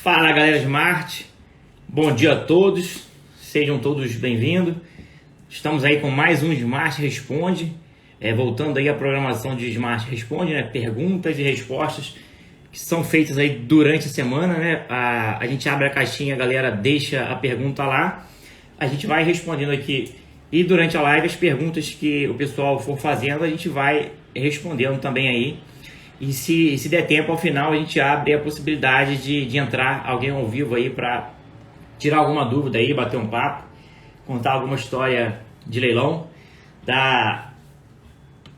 Fala galera Smart, bom dia a todos, sejam todos bem-vindos. Estamos aí com mais um Smart Responde, voltando aí à programação de Smart Responde, né? Perguntas e respostas que são feitas aí durante a semana, né? A gente abre a caixinha, a galera deixa a pergunta lá, a gente vai respondendo aqui e durante a live as perguntas que o pessoal for fazendo a gente vai respondendo também aí. E se der tempo, ao final a gente abre a possibilidade de entrar alguém ao vivo aí para tirar alguma dúvida aí, bater um papo, contar alguma história de leilão. Dar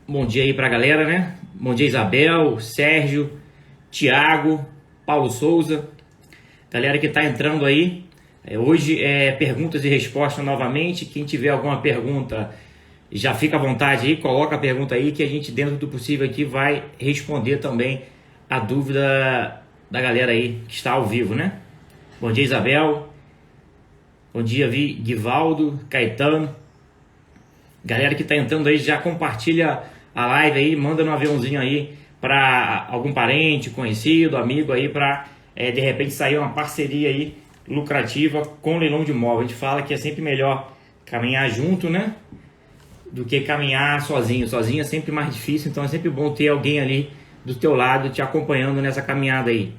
bom dia aí para a galera, né? Bom dia Isabel, Sérgio, Thiago, Paulo Souza, galera que está entrando aí. Hoje é perguntas e respostas novamente. Quem tiver alguma pergunta, já fica à vontade aí, coloca a pergunta aí que a gente, dentro do possível aqui, vai responder também a dúvida da galera aí que está ao vivo, né? Bom dia, Isabel. Bom dia, Guivaldo, Caetano. Galera que está entrando aí, já compartilha a live aí, manda no aviãozinho aí para algum parente, conhecido, amigo aí, para de repente sair uma parceria aí lucrativa com leilão de imóvel. A gente fala que é sempre melhor caminhar junto, né? Do que caminhar sozinho. Sozinho é sempre mais difícil, então é sempre bom ter alguém ali do teu lado te acompanhando nessa caminhada aí.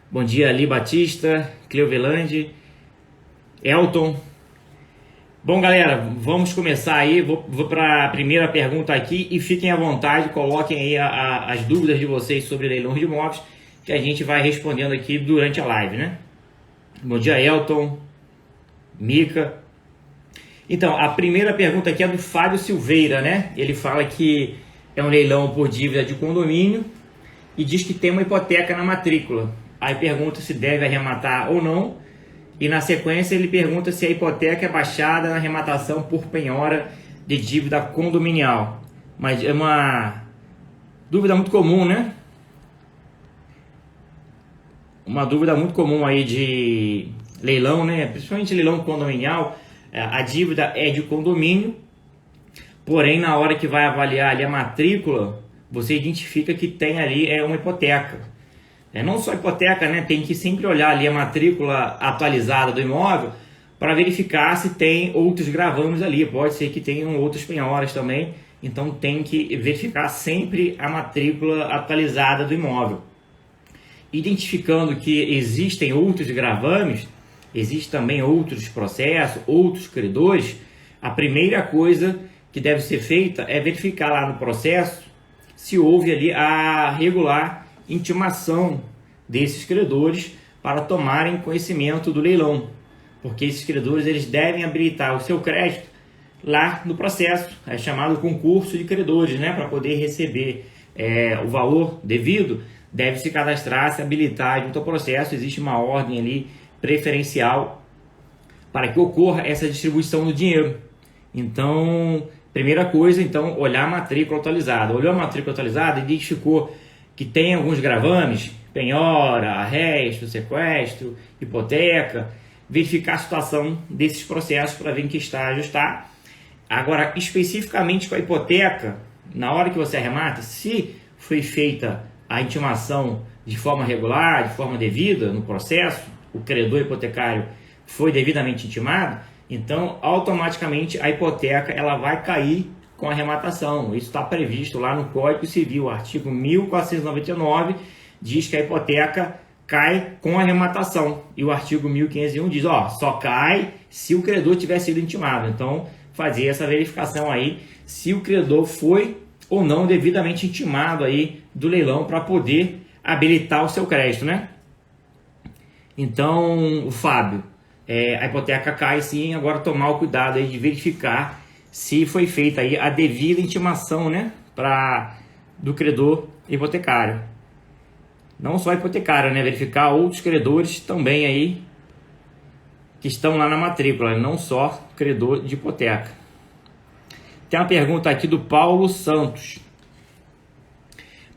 Bom dia, Ali Batista, Cleovelande, Elton. Bom, galera, vamos começar aí. Vou para a primeira pergunta aqui e fiquem à vontade, coloquem aí as dúvidas de vocês sobre leilões de imóveis que a gente vai respondendo aqui durante a live, né? Bom dia, Elton, Mica. Então, a primeira pergunta aqui é do Fábio Silveira, né? Ele fala que é um leilão por dívida de condomínio e diz que tem uma hipoteca na matrícula. Aí pergunta se deve arrematar ou não. E na sequência ele pergunta se a hipoteca é baixada na arrematação por penhora de dívida condominial. Mas é uma dúvida muito comum, né? Uma dúvida muito comum aí de leilão, né? Principalmente leilão condominial. A dívida é de condomínio, porém na hora que vai avaliar ali a matrícula, você identifica que tem ali uma hipoteca. Não só hipoteca, né? Tem que sempre olhar ali a matrícula atualizada do imóvel para verificar se tem outros gravames ali. Pode ser que tenham outras penhoras também, então tem que verificar sempre a matrícula atualizada do imóvel. Identificando que existem outros gravames, existem também outros processos, outros credores, a primeira coisa que deve ser feita é verificar lá no processo se houve ali a regular intimação desses credores para tomarem conhecimento do leilão, porque esses credores eles devem habilitar o seu crédito lá no processo, é chamado concurso de credores, né? Para poder receber o valor devido, deve se cadastrar, se habilitar junto ao processo. Existe uma ordem ali preferencial para que ocorra essa distribuição do dinheiro. Então, primeira coisa, então, olhar a matrícula atualizada. Olhou a matrícula atualizada, identificou que tem alguns gravames, penhora, arresto, sequestro, hipoteca, verificar a situação desses processos para ver em que estágio está. Agora, especificamente com a hipoteca, na hora que você arremata, se foi feita a intimação de forma regular, de forma devida no processo, o credor hipotecário foi devidamente intimado, então automaticamente a hipoteca ela vai cair com a arrematação. Isso está previsto lá no Código Civil, artigo 1499, diz que a hipoteca cai com a arrematação. E o artigo 1501 diz, só cai se o credor tiver sido intimado. Então, fazer essa verificação aí, se o credor foi ou não devidamente intimado aí do leilão para poder habilitar o seu crédito, né? Então, o Fábio, a hipoteca cai sim, agora tomar o cuidado aí de verificar se foi feita aí a devida intimação, né, do credor hipotecário. Não só hipotecário, né, verificar outros credores também aí que estão lá na matrícula, não só credor de hipoteca. Tem uma pergunta aqui do Paulo Santos.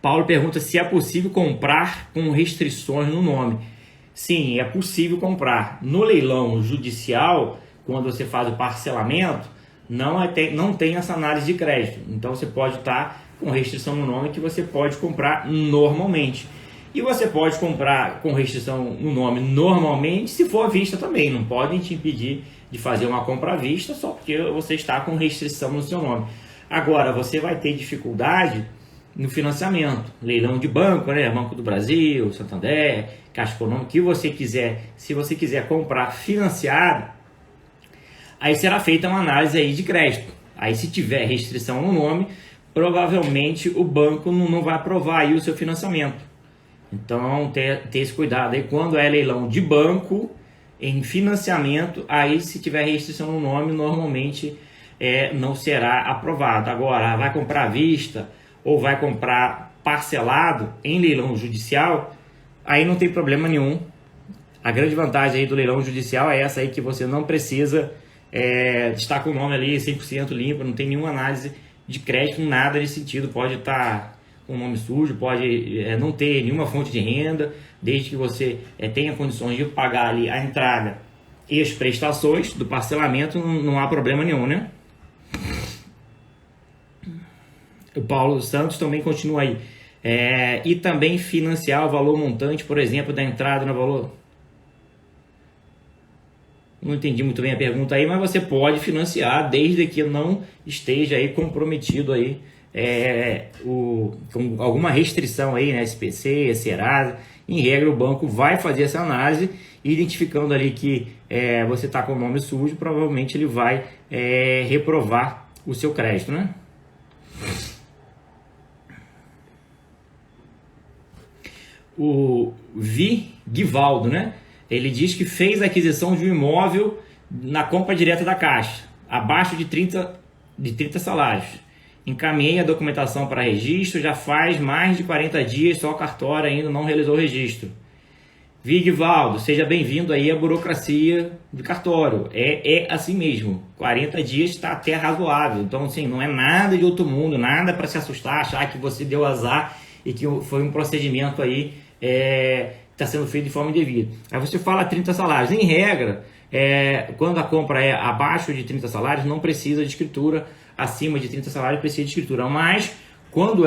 Paulo pergunta se é possível comprar com restrições no nome. Sim, é possível comprar. No leilão judicial, quando você faz o parcelamento, não tem essa análise de crédito. Então você pode estar com restrição no nome que você pode comprar normalmente. E você pode comprar com restrição no nome normalmente, se for à vista também. Não podem te impedir de fazer uma compra à vista só porque você está com restrição no seu nome. Agora, você vai ter dificuldade no financiamento, leilão de banco, né? Banco do Brasil, Santander, Caixa Econômica, que você quiser. Se você quiser comprar financiado, aí será feita uma análise aí de crédito. Aí se tiver restrição no nome, provavelmente o banco não vai aprovar aí o seu financiamento. Então, ter esse cuidado aí. Quando é leilão de banco, em financiamento, aí se tiver restrição no nome, normalmente não será aprovado. Agora, vai comprar à vista ou vai comprar parcelado em leilão judicial, aí não tem problema nenhum. A grande vantagem aí do leilão judicial é essa aí, que você não precisa estar com o nome ali 100% limpo, não tem nenhuma análise de crédito, nada nesse sentido. Pode estar com o nome sujo, pode não ter nenhuma fonte de renda, desde que você tenha condições de pagar ali a entrada e as prestações do parcelamento, não há problema nenhum, né? O Paulo Santos também continua aí. E também financiar o valor montante, por exemplo, da entrada no valor. Não entendi muito bem a pergunta aí, mas você pode financiar desde que não esteja aí comprometido aí com alguma restrição aí, né? SPC, Serasa. Em regra, o banco vai fazer essa análise, identificando ali que você está com o nome sujo, provavelmente ele vai reprovar o seu crédito, né? O Guivaldo, né? Ele diz que fez a aquisição de um imóvel na compra direta da Caixa, abaixo de 30 salários. Encaminhei a documentação para registro, já faz mais de 40 dias, só o cartório ainda não realizou o registro. Guivaldo, seja bem-vindo aí à burocracia de cartório. É assim mesmo, 40 dias está até razoável. Então, assim, não é nada de outro mundo, nada para se assustar, achar que você deu azar e que foi um procedimento aí está sendo feito de forma indevida. Aí você fala 30 salários. Em regra, quando a compra é abaixo de 30 salários, não precisa de escritura. Acima de 30 salários precisa de escritura. Mas quando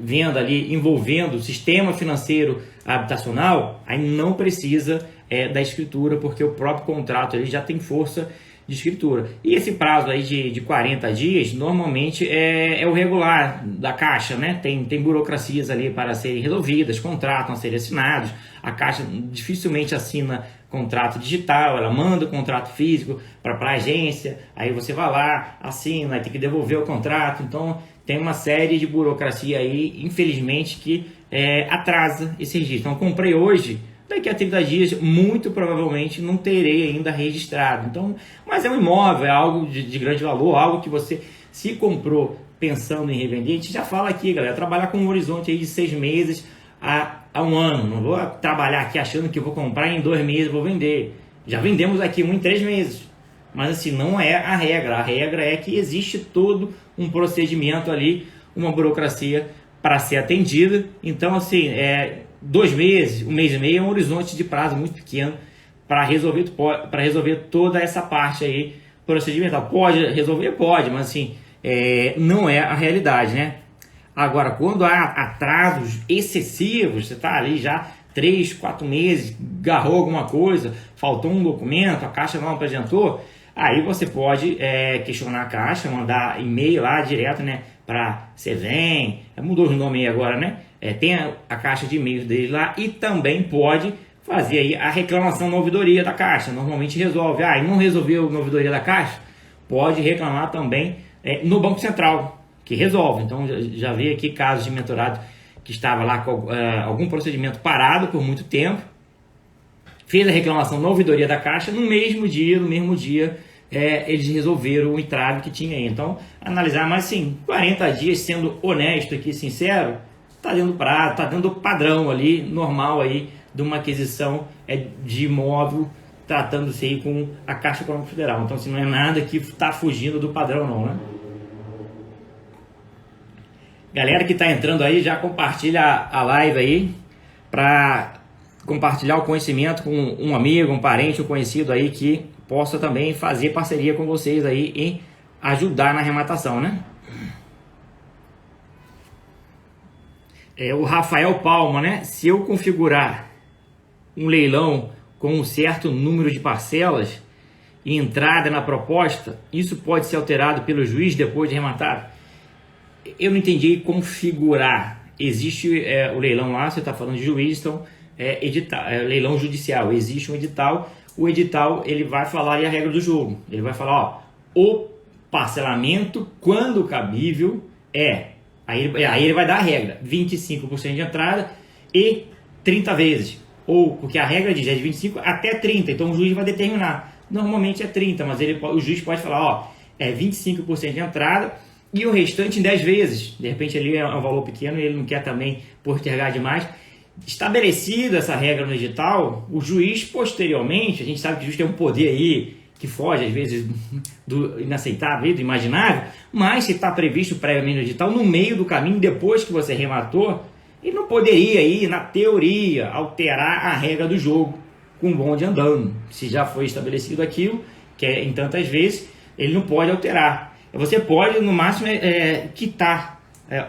venda ali envolvendo o sistema financeiro habitacional, aí não precisa da escritura, porque o próprio contrato ele já tem força de escritura. E esse prazo aí de 40 dias, normalmente é o regular da Caixa, né? Tem burocracias ali para serem resolvidas, contratos a serem assinados. A Caixa dificilmente assina contrato digital, ela manda o contrato físico para a agência, aí você vai lá, assina, aí tem que devolver o contrato. Então, tem uma série de burocracia aí, infelizmente, que atrasa esse registro. Então, comprei hoje, daqui a 30 dias, muito provavelmente, não terei ainda registrado. Então, mas é um imóvel, é algo de grande valor, algo que você, se comprou pensando em revender, a gente já fala aqui, galera, trabalhar com um horizonte aí de 6 meses a um ano. Não vou trabalhar aqui achando que eu vou comprar em 2 meses, vou vender. Já vendemos aqui em 3 meses. Mas assim, não é a regra. A regra é que existe todo um procedimento ali, uma burocracia para ser atendida. Então, assim, 2 meses, 1 mês e meio é um horizonte de prazo muito pequeno para resolver toda essa parte aí procedimental. Pode resolver? Pode, mas assim, não é a realidade, né? Agora, quando há atrasos excessivos, você está ali já 3, 4 meses, agarrou alguma coisa, faltou um documento, a Caixa não apresentou, aí você pode questionar a Caixa, mandar e-mail lá direto, né, para Cevem, mudou os nomes aí agora, né? Tem a caixa de e-mails dele lá, e também pode fazer aí a reclamação na ouvidoria da Caixa. Normalmente resolve. E não resolveu na ouvidoria da Caixa? Pode reclamar também no Banco Central, que resolve. Então já vi aqui casos de mentorado que estava lá com algum procedimento parado por muito tempo, fez a reclamação na ouvidoria da Caixa, no mesmo dia eles resolveram o entrave que tinha aí. Então, analisar, mas sim, 40 dias, sendo honesto aqui, sincero, está dentro do prazo, está dentro do padrão ali, normal aí, de uma aquisição de imóvel, tratando-se aí com a Caixa Econômica Federal. Então, assim, não é nada que está fugindo do padrão não, né? Galera que está entrando aí, já compartilha a live aí, para compartilhar o conhecimento com um amigo, um parente, um conhecido aí que possa também fazer parceria com vocês aí e ajudar na arrematação, né? O Rafael Palma, né? Se eu configurar um leilão com um certo número de parcelas e entrada na proposta, isso pode ser alterado pelo juiz depois de rematar? Eu não entendi configurar. Existe o leilão lá, você está falando de juiz, então leilão judicial. Existe um edital, o edital ele vai falar a regra do jogo. Ele vai falar, o parcelamento, quando cabível, Aí ele vai dar a regra, 25% de entrada e 30 vezes. Ou, porque a regra diz de 25 até 30, então o juiz vai determinar. Normalmente é 30, mas o juiz pode falar, 25% de entrada e o restante em 10 vezes. De repente ali é um valor pequeno e ele não quer também postergar demais. Estabelecida essa regra no edital, o juiz posteriormente, a gente sabe que o juiz tem um poder aí que foge às vezes do inaceitável, do imaginável, mas se está previsto previamente no edital, no meio do caminho, depois que você rematou, ele não poderia aí, na teoria, alterar a regra do jogo com o bonde andando. Se já foi estabelecido aquilo, que é em tantas vezes, ele não pode alterar. Você pode, no máximo, quitar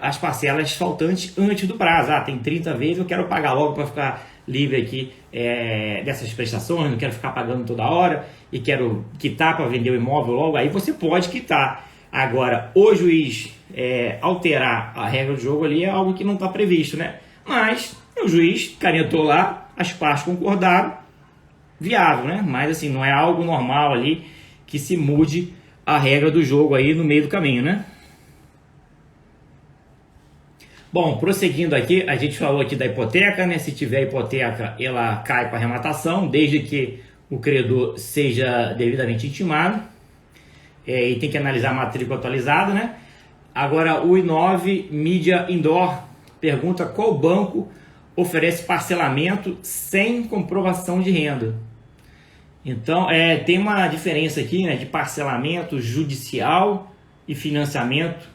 as parcelas faltantes antes do prazo. Tem 30 vezes, eu quero pagar logo para ficar livre aqui dessas prestações, não quero ficar pagando toda hora e quero quitar para vender o imóvel logo, aí você pode quitar. Agora, o juiz alterar a regra do jogo ali é algo que não está previsto, né? Mas o juiz canetou lá, as partes concordaram, viável, né? Mas assim, não é algo normal ali que se mude a regra do jogo aí no meio do caminho, né? Bom, prosseguindo aqui, a gente falou aqui da hipoteca, né? Se tiver hipoteca, ela cai para arrematação, desde que o credor seja devidamente intimado. E tem que analisar a matrícula atualizada, né? Agora, o I9 Mídia Indoor pergunta qual banco oferece parcelamento sem comprovação de renda. Então, tem uma diferença aqui, né, de parcelamento judicial e financiamento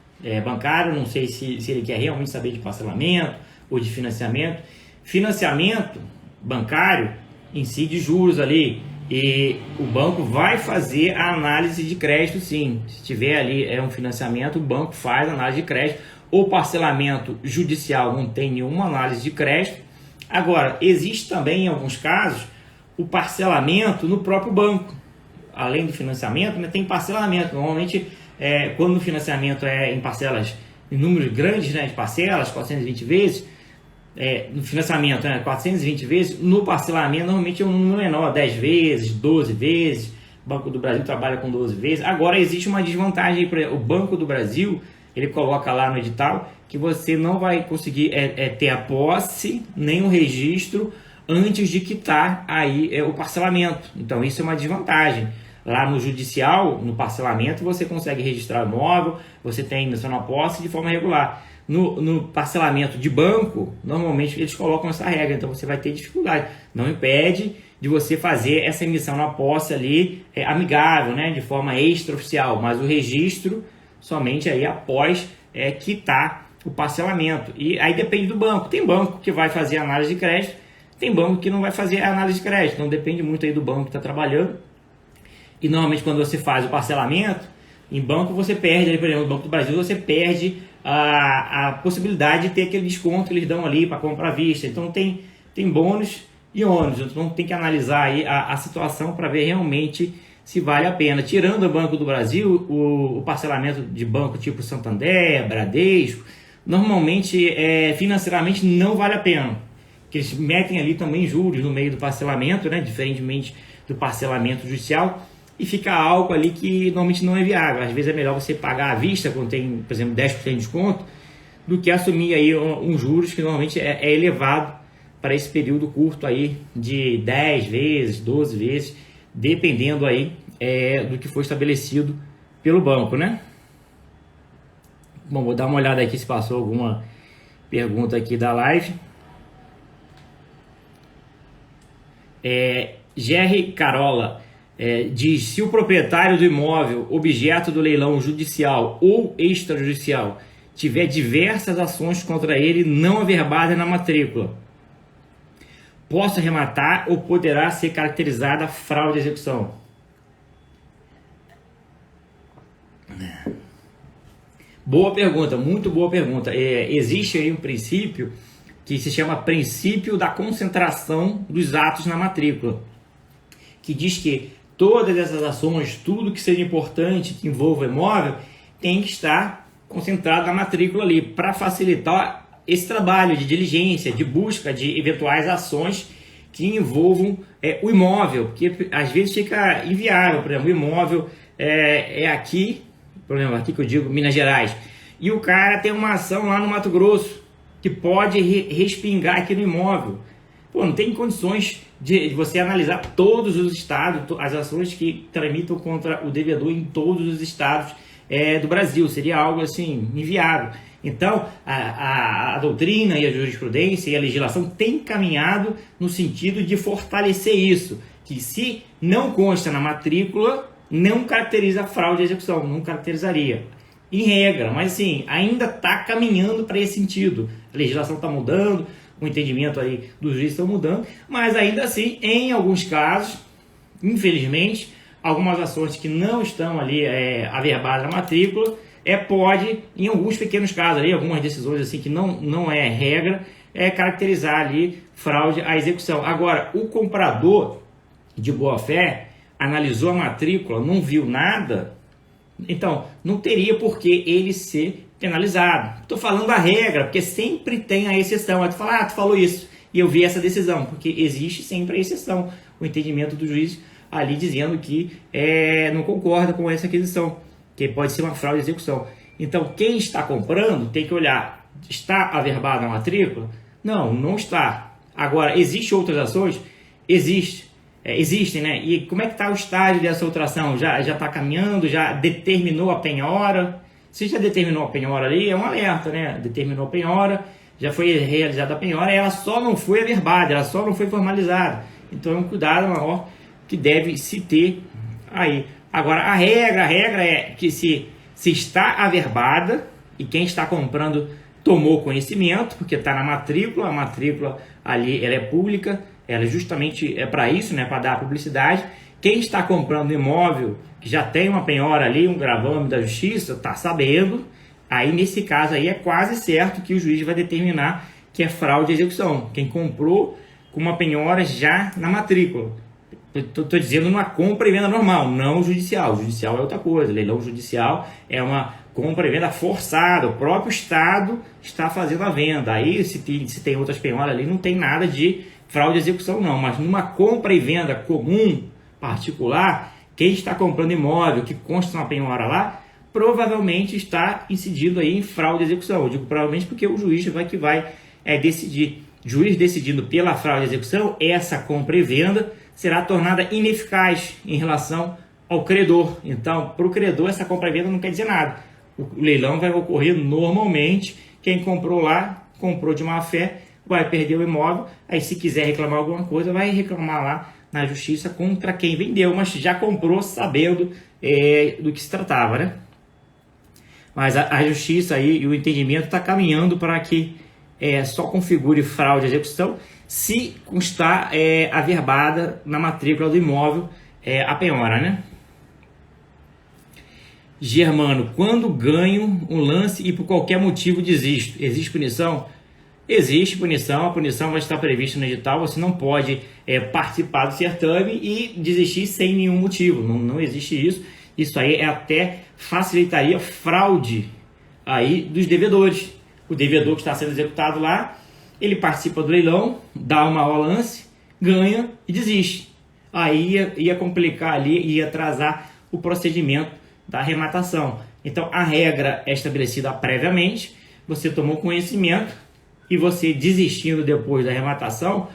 bancário. Não sei se ele quer realmente saber de parcelamento ou de financiamento. Financiamento bancário incide juros ali e o banco vai fazer a análise de crédito, sim. Se tiver ali um financiamento, o banco faz a análise de crédito. O parcelamento judicial não tem nenhuma análise de crédito. Agora, existe também em alguns casos o parcelamento no próprio banco. Além do financiamento, né, tem parcelamento. Normalmente, quando o financiamento é em parcelas, em números grandes, né, de parcelas, 420 vezes, no financiamento, 420 vezes, no parcelamento normalmente é um número menor, 10 vezes, 12 vezes, o Banco do Brasil trabalha com 12 vezes. Agora existe uma desvantagem, o Banco do Brasil, ele coloca lá no edital que você não vai conseguir ter a posse, nem o registro, antes de quitar aí o parcelamento. Então isso é uma desvantagem. Lá no judicial, no parcelamento, você consegue registrar o imóvel, você tem emissão na posse de forma regular. No parcelamento de banco, normalmente eles colocam essa regra, então você vai ter dificuldade. Não impede de você fazer essa emissão na posse ali amigável, né, de forma extraoficial, mas o registro somente aí após quitar o parcelamento. E aí depende do banco. Tem banco que vai fazer análise de crédito, tem banco que não vai fazer análise de crédito, então depende muito aí do banco que está trabalhando. E normalmente quando você faz o parcelamento, em banco você perde, por exemplo, no Banco do Brasil você perde a possibilidade de ter aquele desconto que eles dão ali para compra à vista. Então tem bônus e ônus, então tem que analisar aí a situação para ver realmente se vale a pena. Tirando o Banco do Brasil, o parcelamento de banco tipo Santander, Bradesco, normalmente financeiramente não vale a pena, porque eles metem ali também juros no meio do parcelamento, né, diferentemente do parcelamento judicial, e fica algo ali que normalmente não é viável. Às vezes é melhor você pagar à vista, quando tem, por exemplo, 10% de desconto, do que assumir aí um juros que normalmente é elevado para esse período curto aí de 10 vezes, 12 vezes, dependendo aí do que foi estabelecido pelo banco, né? Bom, vou dar uma olhada aqui se passou alguma pergunta aqui da live. Jerry Carola diz: se o proprietário do imóvel, objeto do leilão judicial ou extrajudicial, tiver diversas ações contra ele não averbadas na matrícula, posso arrematar ou poderá ser caracterizada fraude de execução? Boa pergunta, muito boa pergunta. Existe aí um princípio que se chama princípio da concentração dos atos na matrícula, que diz que todas essas ações, tudo que seja importante que envolva imóvel, tem que estar concentrado na matrícula ali, para facilitar esse trabalho de diligência, de busca de eventuais ações que envolvam o imóvel, porque às vezes fica inviável. Por exemplo, o imóvel aqui, por exemplo, aqui que eu digo Minas Gerais, e o cara tem uma ação lá no Mato Grosso, que pode respingar aqui no imóvel. Pô, não tem condições de você analisar todos os estados, as ações que tramitam contra o devedor em todos os estados do Brasil. Seria algo assim inviável. Então, a doutrina e a jurisprudência e a legislação têm caminhado no sentido de fortalecer isso, que se não consta na matrícula, não caracteriza fraude de execução, não caracterizaria, em regra, mas assim, ainda está caminhando para esse sentido. A legislação está mudando, o entendimento aí dos juízes está mudando, mas ainda assim, em alguns casos, infelizmente, algumas ações que não estão ali averbadas na matrícula, pode, em alguns pequenos casos, ali, algumas decisões assim que não é regra, caracterizar ali fraude à execução. Agora, o comprador de boa fé analisou a matrícula, não viu nada, então não teria por que ele ser penalizado. Estou falando a regra, porque sempre tem a exceção. Aí tu fala, tu falou isso e eu vi essa decisão, porque existe sempre a exceção, o entendimento do juiz ali dizendo que não concorda com essa aquisição, que pode ser uma fraude de execução. Então, quem está comprando tem que olhar, está averbado na matrícula? Não, não está. Agora, existem outras ações? Existem, né? E como é que está o estágio dessa outra ação? Já está caminhando? Já determinou a penhora? Se já determinou a penhora ali, é um alerta, né? Determinou a penhora, já foi realizada a penhora, ela só não foi averbada, ela só não foi formalizada. Então, é um cuidado maior que deve se ter aí. Agora, a regra é que se está averbada e quem está comprando tomou conhecimento, porque está na matrícula, a matrícula ali ela é pública, ela justamente é para isso, né, para dar publicidade. Quem está comprando imóvel, que já tem uma penhora ali, um gravame da justiça, está sabendo, aí nesse caso aí é quase certo que o juiz vai determinar que é fraude de execução. Quem comprou com uma penhora já na matrícula. Estou dizendo uma compra e venda normal, não judicial. Judicial é outra coisa. Leilão judicial é uma compra e venda forçada. O próprio Estado está fazendo a venda. Aí, se tem outras penhoras ali, não tem nada de fraude de execução, não. Mas numa compra e venda comum, particular, quem está comprando imóvel que consta uma penhora lá, provavelmente está incidindo aí em fraude de execução. Eu digo provavelmente porque o juiz vai decidir. Juiz decidindo pela fraude de execução, essa compra e venda será tornada ineficaz em relação ao credor. Então, para o credor, essa compra e venda não quer dizer nada. O leilão vai ocorrer normalmente. Quem comprou lá, comprou de má fé, vai perder o imóvel. Aí, se quiser reclamar alguma coisa, vai reclamar lá na justiça contra quem vendeu, mas já comprou sabendo do que se tratava, né? Mas a justiça aí e o entendimento está caminhando para que só configure fraude de execução se constar averbada na matrícula do imóvel a penhora, né? Germano, quando ganho um lance e por qualquer motivo desisto, existe punição? Existe punição, a punição vai estar prevista no edital, você não pode participar do certame e desistir sem nenhum motivo, não existe isso. Isso aí até facilitaria fraude aí dos devedores. O devedor que está sendo executado lá, ele participa do leilão, dá uma maior lance, ganha e desiste. Aí ia complicar ali, ia atrasar o procedimento da arrematação. Então a regra é estabelecida previamente, você tomou conhecimento e você desistindo depois da arrematação,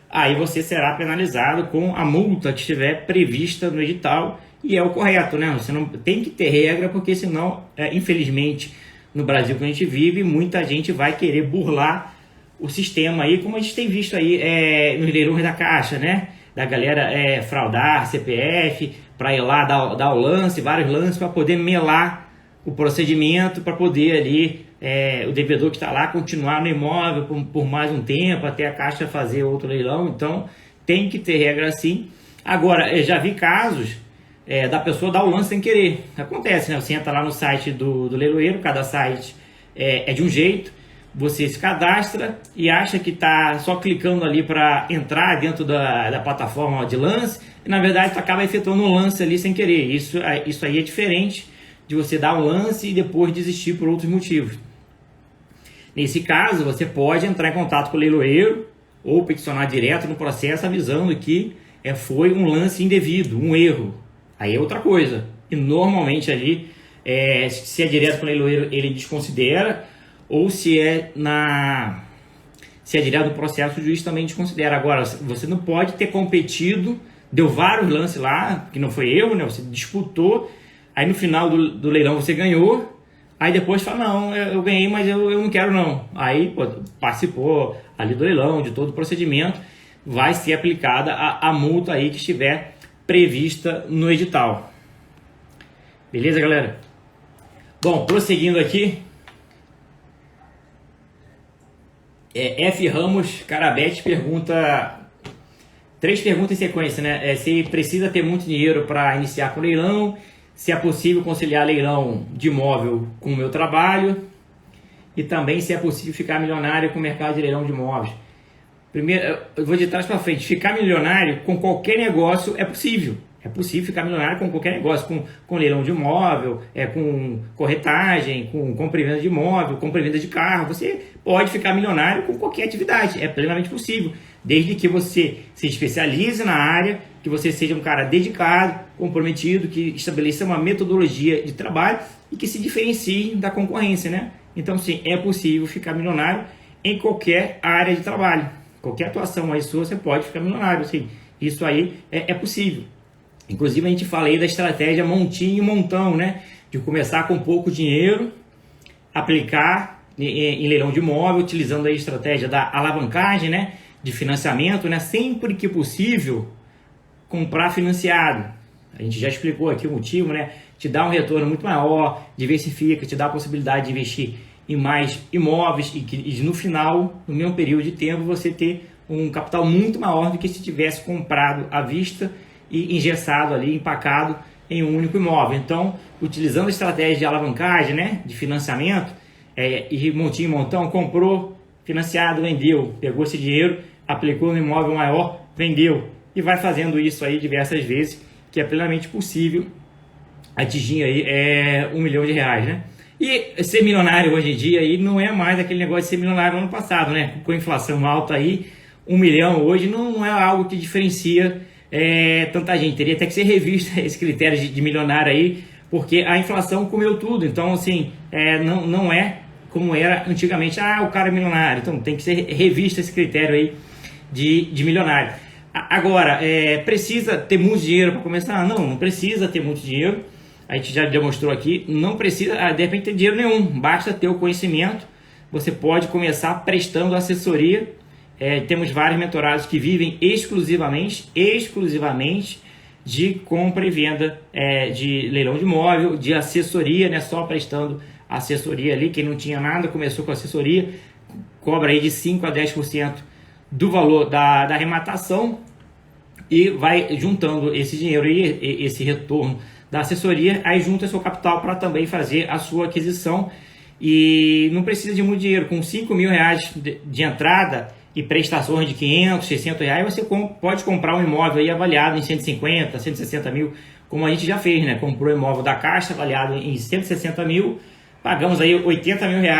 aí você será penalizado com a multa que estiver prevista no edital, e é o correto, né? Você não tem que ter regra, porque senão, infelizmente, no Brasil que a gente vive, muita gente vai querer burlar o sistema aí, como a gente tem visto aí nos leilões da Caixa, né? Da galera fraudar CPF, para ir lá dar o lance, vários lances, para poder melar o procedimento, para poder ali, o devedor que está lá continuar no imóvel por mais um tempo, até a Caixa fazer outro leilão. Então, tem que ter regra assim. Agora, já vi casos da pessoa dar o lance sem querer. Acontece, né? Você entra lá no site do leiloeiro, cada site é de um jeito, você se cadastra e acha que está só clicando ali para entrar dentro da plataforma de lance, e na verdade tu acaba efetuando um lance ali sem querer. Isso aí é diferente de você dar um lance e depois desistir por outros motivos. Nesse caso, você pode entrar em contato com o leiloeiro ou peticionar direto no processo avisando que foi um lance indevido, um erro. Aí é outra coisa. E normalmente ali, se é direto com o leiloeiro, ele desconsidera, ou se é direto no processo, o juiz também desconsidera. Agora, você não pode ter competido, deu vários lances lá, que não foi erro, né? Você disputou, aí no final do leilão você ganhou, aí depois fala, não, eu ganhei, mas eu não quero não. Aí participou ali do leilão, de todo o procedimento, vai ser aplicada a multa aí que estiver prevista no edital. Beleza, galera? Bom, prosseguindo aqui, F. Ramos Carabete pergunta, 3 perguntas em sequência, né? Se precisa ter muito dinheiro para iniciar com o leilão, se é possível conciliar leilão de imóvel com o meu trabalho e também se é possível ficar milionário com o mercado de leilão de imóveis. Primeiro, eu vou de trás para frente. Ficar milionário com qualquer negócio é possível. É possível ficar milionário com qualquer negócio, com leilão de imóvel, com corretagem, com compra e venda de imóvel, compra e venda de carro. Você pode ficar milionário com qualquer atividade, é plenamente possível, desde que você se especialize na área, que você seja um cara dedicado, comprometido, que estabeleça uma metodologia de trabalho e que se diferencie da concorrência, né? Então, sim, é possível ficar milionário em qualquer área de trabalho. Qualquer atuação aí sua, você pode ficar milionário, assim. Isso aí é possível. Inclusive, a gente fala aí da estratégia montinho e montão, né? De começar com pouco dinheiro, aplicar em leilão de imóvel, utilizando a estratégia da alavancagem, né? De financiamento, né? Sempre que possível, comprar financiado. A gente já explicou aqui o motivo, né? Te dá um retorno muito maior, diversifica, te dá a possibilidade de investir em mais imóveis e no final, no mesmo período de tempo, você ter um capital muito maior do que se tivesse comprado à vista e engessado ali, empacado em um único imóvel. Então, utilizando a estratégia de alavancagem, né, de financiamento, e montinho e montão, comprou, financiado, vendeu, pegou esse dinheiro, aplicou no imóvel maior, vendeu, e vai fazendo isso aí diversas vezes, que é plenamente possível atingir aí R$1 milhão, né? E ser milionário hoje em dia aí não é mais aquele negócio de ser milionário no ano passado, né? Com a inflação alta aí, 1 milhão hoje não é algo que diferencia tanta gente. Teria até que ser revisto esse critério de milionário aí, porque a inflação comeu tudo. Então, assim, não é como era antigamente. O cara é milionário. Então, tem que ser revisto esse critério aí de milionário. Agora, precisa ter muito dinheiro para começar? Não precisa ter muito dinheiro. A gente já demonstrou aqui, não precisa, de repente, ter dinheiro nenhum. Basta ter o conhecimento. Você pode começar prestando assessoria. Temos vários mentorados que vivem exclusivamente de compra e venda de leilão de imóvel, de assessoria, né? Só prestando assessoria ali. Quem não tinha nada começou com assessoria, cobra aí de 5% a 10% do valor da arrematação e vai juntando esse dinheiro e esse retorno da assessoria, aí junta seu capital para também fazer a sua aquisição. E não precisa de muito dinheiro. Com R$5 mil de entrada e prestações de 500, 600 reais, você pode comprar um imóvel aí avaliado em 150, 160 mil, como a gente já fez, né? Comprou o imóvel da Caixa avaliado em 160 mil, pagamos aí R$80 mil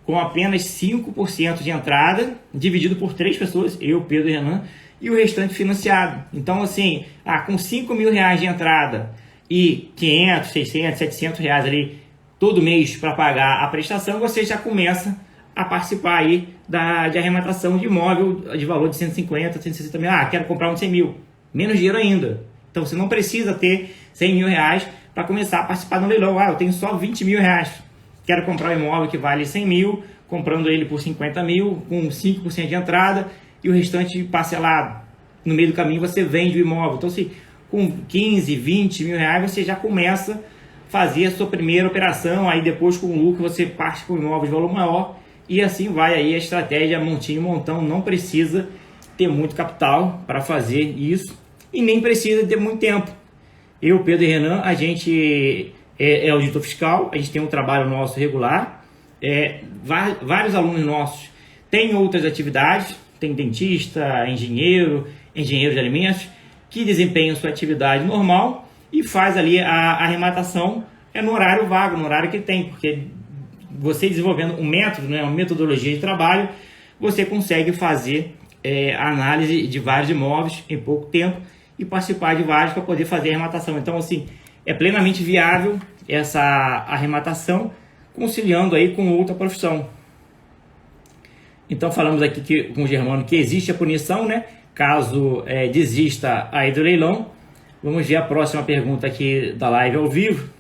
com apenas 5% de entrada, dividido por 3 pessoas, eu, Pedro e Renan, e o restante financiado. Então, assim, com R$5 mil de entrada e 500, 600, 700 reais ali todo mês para pagar a prestação, você já começa a participar aí de arrematação de imóvel de valor de 150, 160 mil. Quero comprar um de 100 mil. Menos dinheiro ainda. Então, você não precisa ter 100 mil reais para começar a participar do leilão. Eu tenho só 20 mil reais. Quero comprar um imóvel que vale 100 mil, comprando ele por 50 mil, com 5% de entrada e o restante parcelado. No meio do caminho, você vende o imóvel. Então, se com 15, 20 mil reais, você já começa a fazer a sua primeira operação. Aí, depois, com o lucro, você parte com o imóvel de valor maior. E assim vai aí a estratégia montinho e montão. Não precisa ter muito capital para fazer isso e nem precisa ter muito tempo. Eu, Pedro e Renan, a gente é auditor fiscal, a gente tem um trabalho nosso regular, vários alunos nossos têm outras atividades, tem dentista, engenheiro de alimentos, que desempenham sua atividade normal e faz ali a arrematação no horário vago, no horário que tem, porque você desenvolvendo um método, né, uma metodologia de trabalho, você consegue fazer análise de vários imóveis em pouco tempo e participar de vários para poder fazer a arrematação. Então, assim, é plenamente viável essa arrematação, conciliando aí com outra profissão. Então, falamos aqui com o Germano que existe a punição, né? Caso desista aí do leilão. Vamos ver a próxima pergunta aqui da live ao vivo.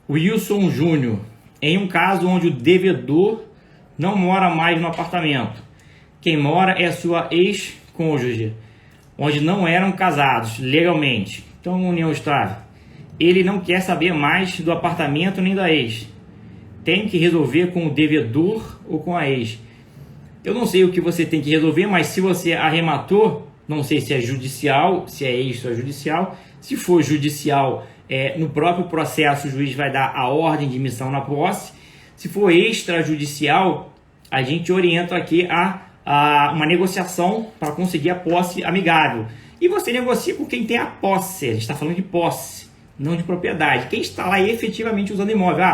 Wilson Júnior. Em um caso onde o devedor não mora mais no apartamento, quem mora é sua ex-cônjuge, onde não eram casados legalmente, então união estável. Ele não quer saber mais do apartamento nem da ex. Tem que resolver com o devedor ou com a ex. Eu não sei o que você tem que resolver, mas se você arrematou, não sei se é judicial, se é extrajudicial. Se for judicial, no próprio processo o juiz vai dar a ordem de missão na posse. Se for extrajudicial, a gente orienta aqui a uma negociação para conseguir a posse amigável. E você negocia com quem tem a posse. A gente está falando de posse, não de propriedade. Quem está lá efetivamente usando imóvel.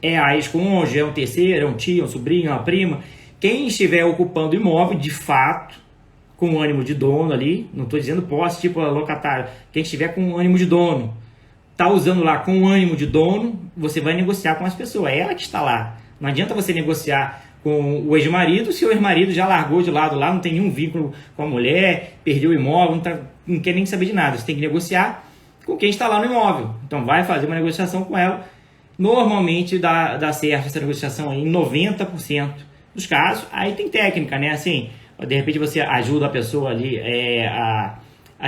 É a ex-cônjuge, é um terceiro, é um tio, é um sobrinho, é uma prima. Quem estiver ocupando o imóvel, de fato, com o ânimo de dono ali, não estou dizendo posse, tipo locatário. Quem estiver com o ânimo de dono, está usando lá com o ânimo de dono, você vai negociar com as pessoas. É ela que está lá. Não adianta você negociar com o ex-marido, se o ex-marido já largou de lado lá, não tem nenhum vínculo com a mulher, perdeu o imóvel, não quer nem saber de nada. Você tem que negociar com quem está lá no imóvel. Então vai fazer uma negociação com ela. Normalmente dá certo essa negociação aí em 90% dos casos. Aí tem técnica, né? Assim, de repente você ajuda a pessoa ali a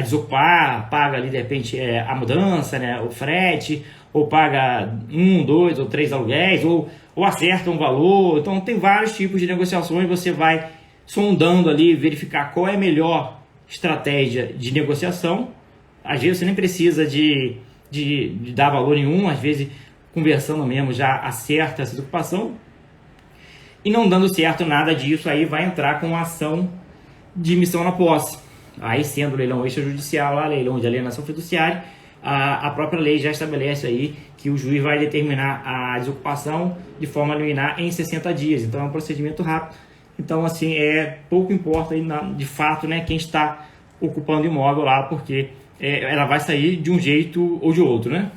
desocupar, paga ali de repente a mudança, né? O frete, ou paga 1, 2 ou 3 aluguéis, ou acerta um valor. Então tem vários tipos de negociações, você vai sondando ali, verificar qual é a melhor estratégia de negociação. Às vezes você nem precisa de dar valor nenhum, às vezes conversando mesmo já acerta essa desocupação. E não dando certo nada disso, aí vai entrar com ação de missão na posse. Aí sendo leilão extrajudicial, leilão de alienação fiduciária, a própria lei já estabelece aí que o juiz vai determinar a desocupação de forma liminar em 60 dias. Então é um procedimento rápido. Então, assim, pouco importa aí, de fato, né, quem está ocupando imóvel lá, porque ela vai sair de um jeito ou de outro, né?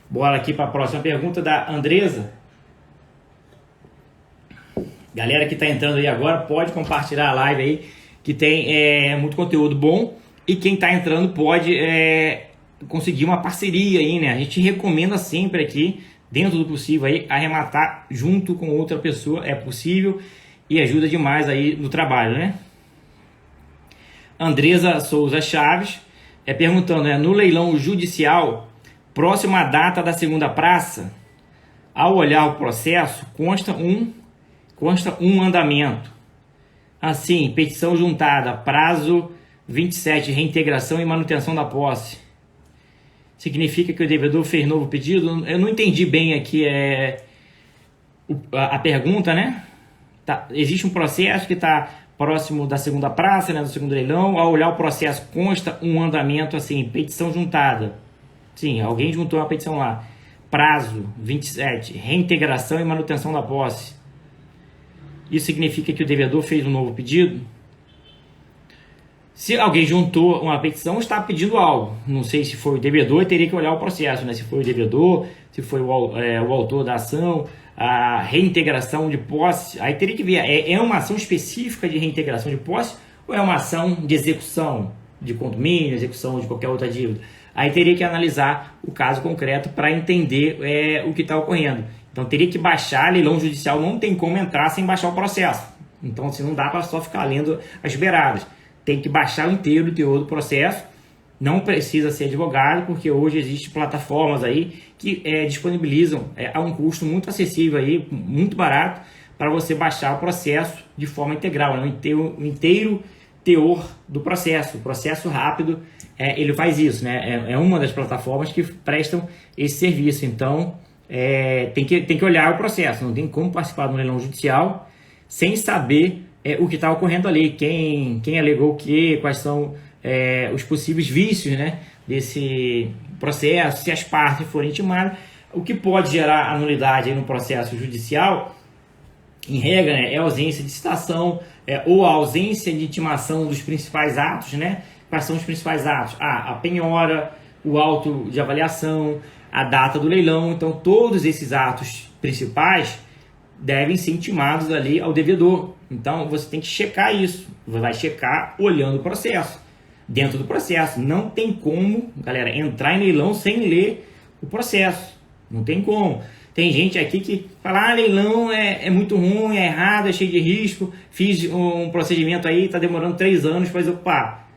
Bora aqui para a próxima pergunta da Andresa. Galera que está entrando aí agora, pode compartilhar a live aí, que tem muito conteúdo bom. E quem está entrando pode conseguir uma parceria aí, né? A gente recomenda sempre aqui, dentro do possível, aí, arrematar junto com outra pessoa. É possível e ajuda demais aí no trabalho, né? Andresa Souza Chaves perguntando, no leilão judicial, próximo à data da segunda praça, ao olhar o processo, consta um andamento. Assim, petição juntada, prazo 27, reintegração e manutenção da posse. Significa que o devedor fez novo pedido? Eu não entendi bem aqui a pergunta, né? Existe um processo que está próximo da segunda praça, né, do segundo leilão. Ao olhar o processo, consta um andamento assim, petição juntada. Sim, alguém juntou uma petição lá. Prazo 27, reintegração e manutenção da posse. Isso significa que o devedor fez um novo pedido? Se alguém juntou uma petição, está pedindo algo. Não sei se foi o devedor, teria que olhar o processo, né? Se foi o devedor, se foi o autor da ação, a reintegração de posse. Aí teria que ver, é uma ação específica de reintegração de posse ou é uma ação de execução de condomínio, execução de qualquer outra dívida? Aí teria que analisar o caso concreto para entender o que está ocorrendo. Então teria que baixar, leilão judicial não tem como entrar sem baixar o processo. Então assim, não dá para só ficar lendo as beiradas. Tem que baixar inteiro o teor do processo. Não precisa ser advogado, porque hoje existem plataformas aí que disponibilizam a um custo muito acessível, aí, muito barato, para você baixar o processo de forma integral, né? O inteiro teor do processo. O processo rápido, ele faz isso, né? É uma das plataformas que prestam esse serviço. Então, tem que olhar o processo. Não tem como participar de um leilão judicial sem saber o que está ocorrendo ali, quem alegou o quê, quais são os possíveis vícios, né, desse processo, se as partes forem intimadas. O que pode gerar anulidade aí no processo judicial, em regra, né, é a ausência de citação ou a ausência de intimação dos principais atos, né? Quais são os principais atos? A penhora, o auto de avaliação, a data do leilão. Então, todos esses atos principais devem ser intimados ali ao devedor. Então, você tem que checar isso. Você vai checar olhando o processo. Dentro do processo. Não tem como, galera, entrar em leilão sem ler o processo. Não tem como. Tem gente aqui que fala, leilão é muito ruim, é errado, é cheio de risco. Fiz um procedimento aí, está demorando 3 anos para executar.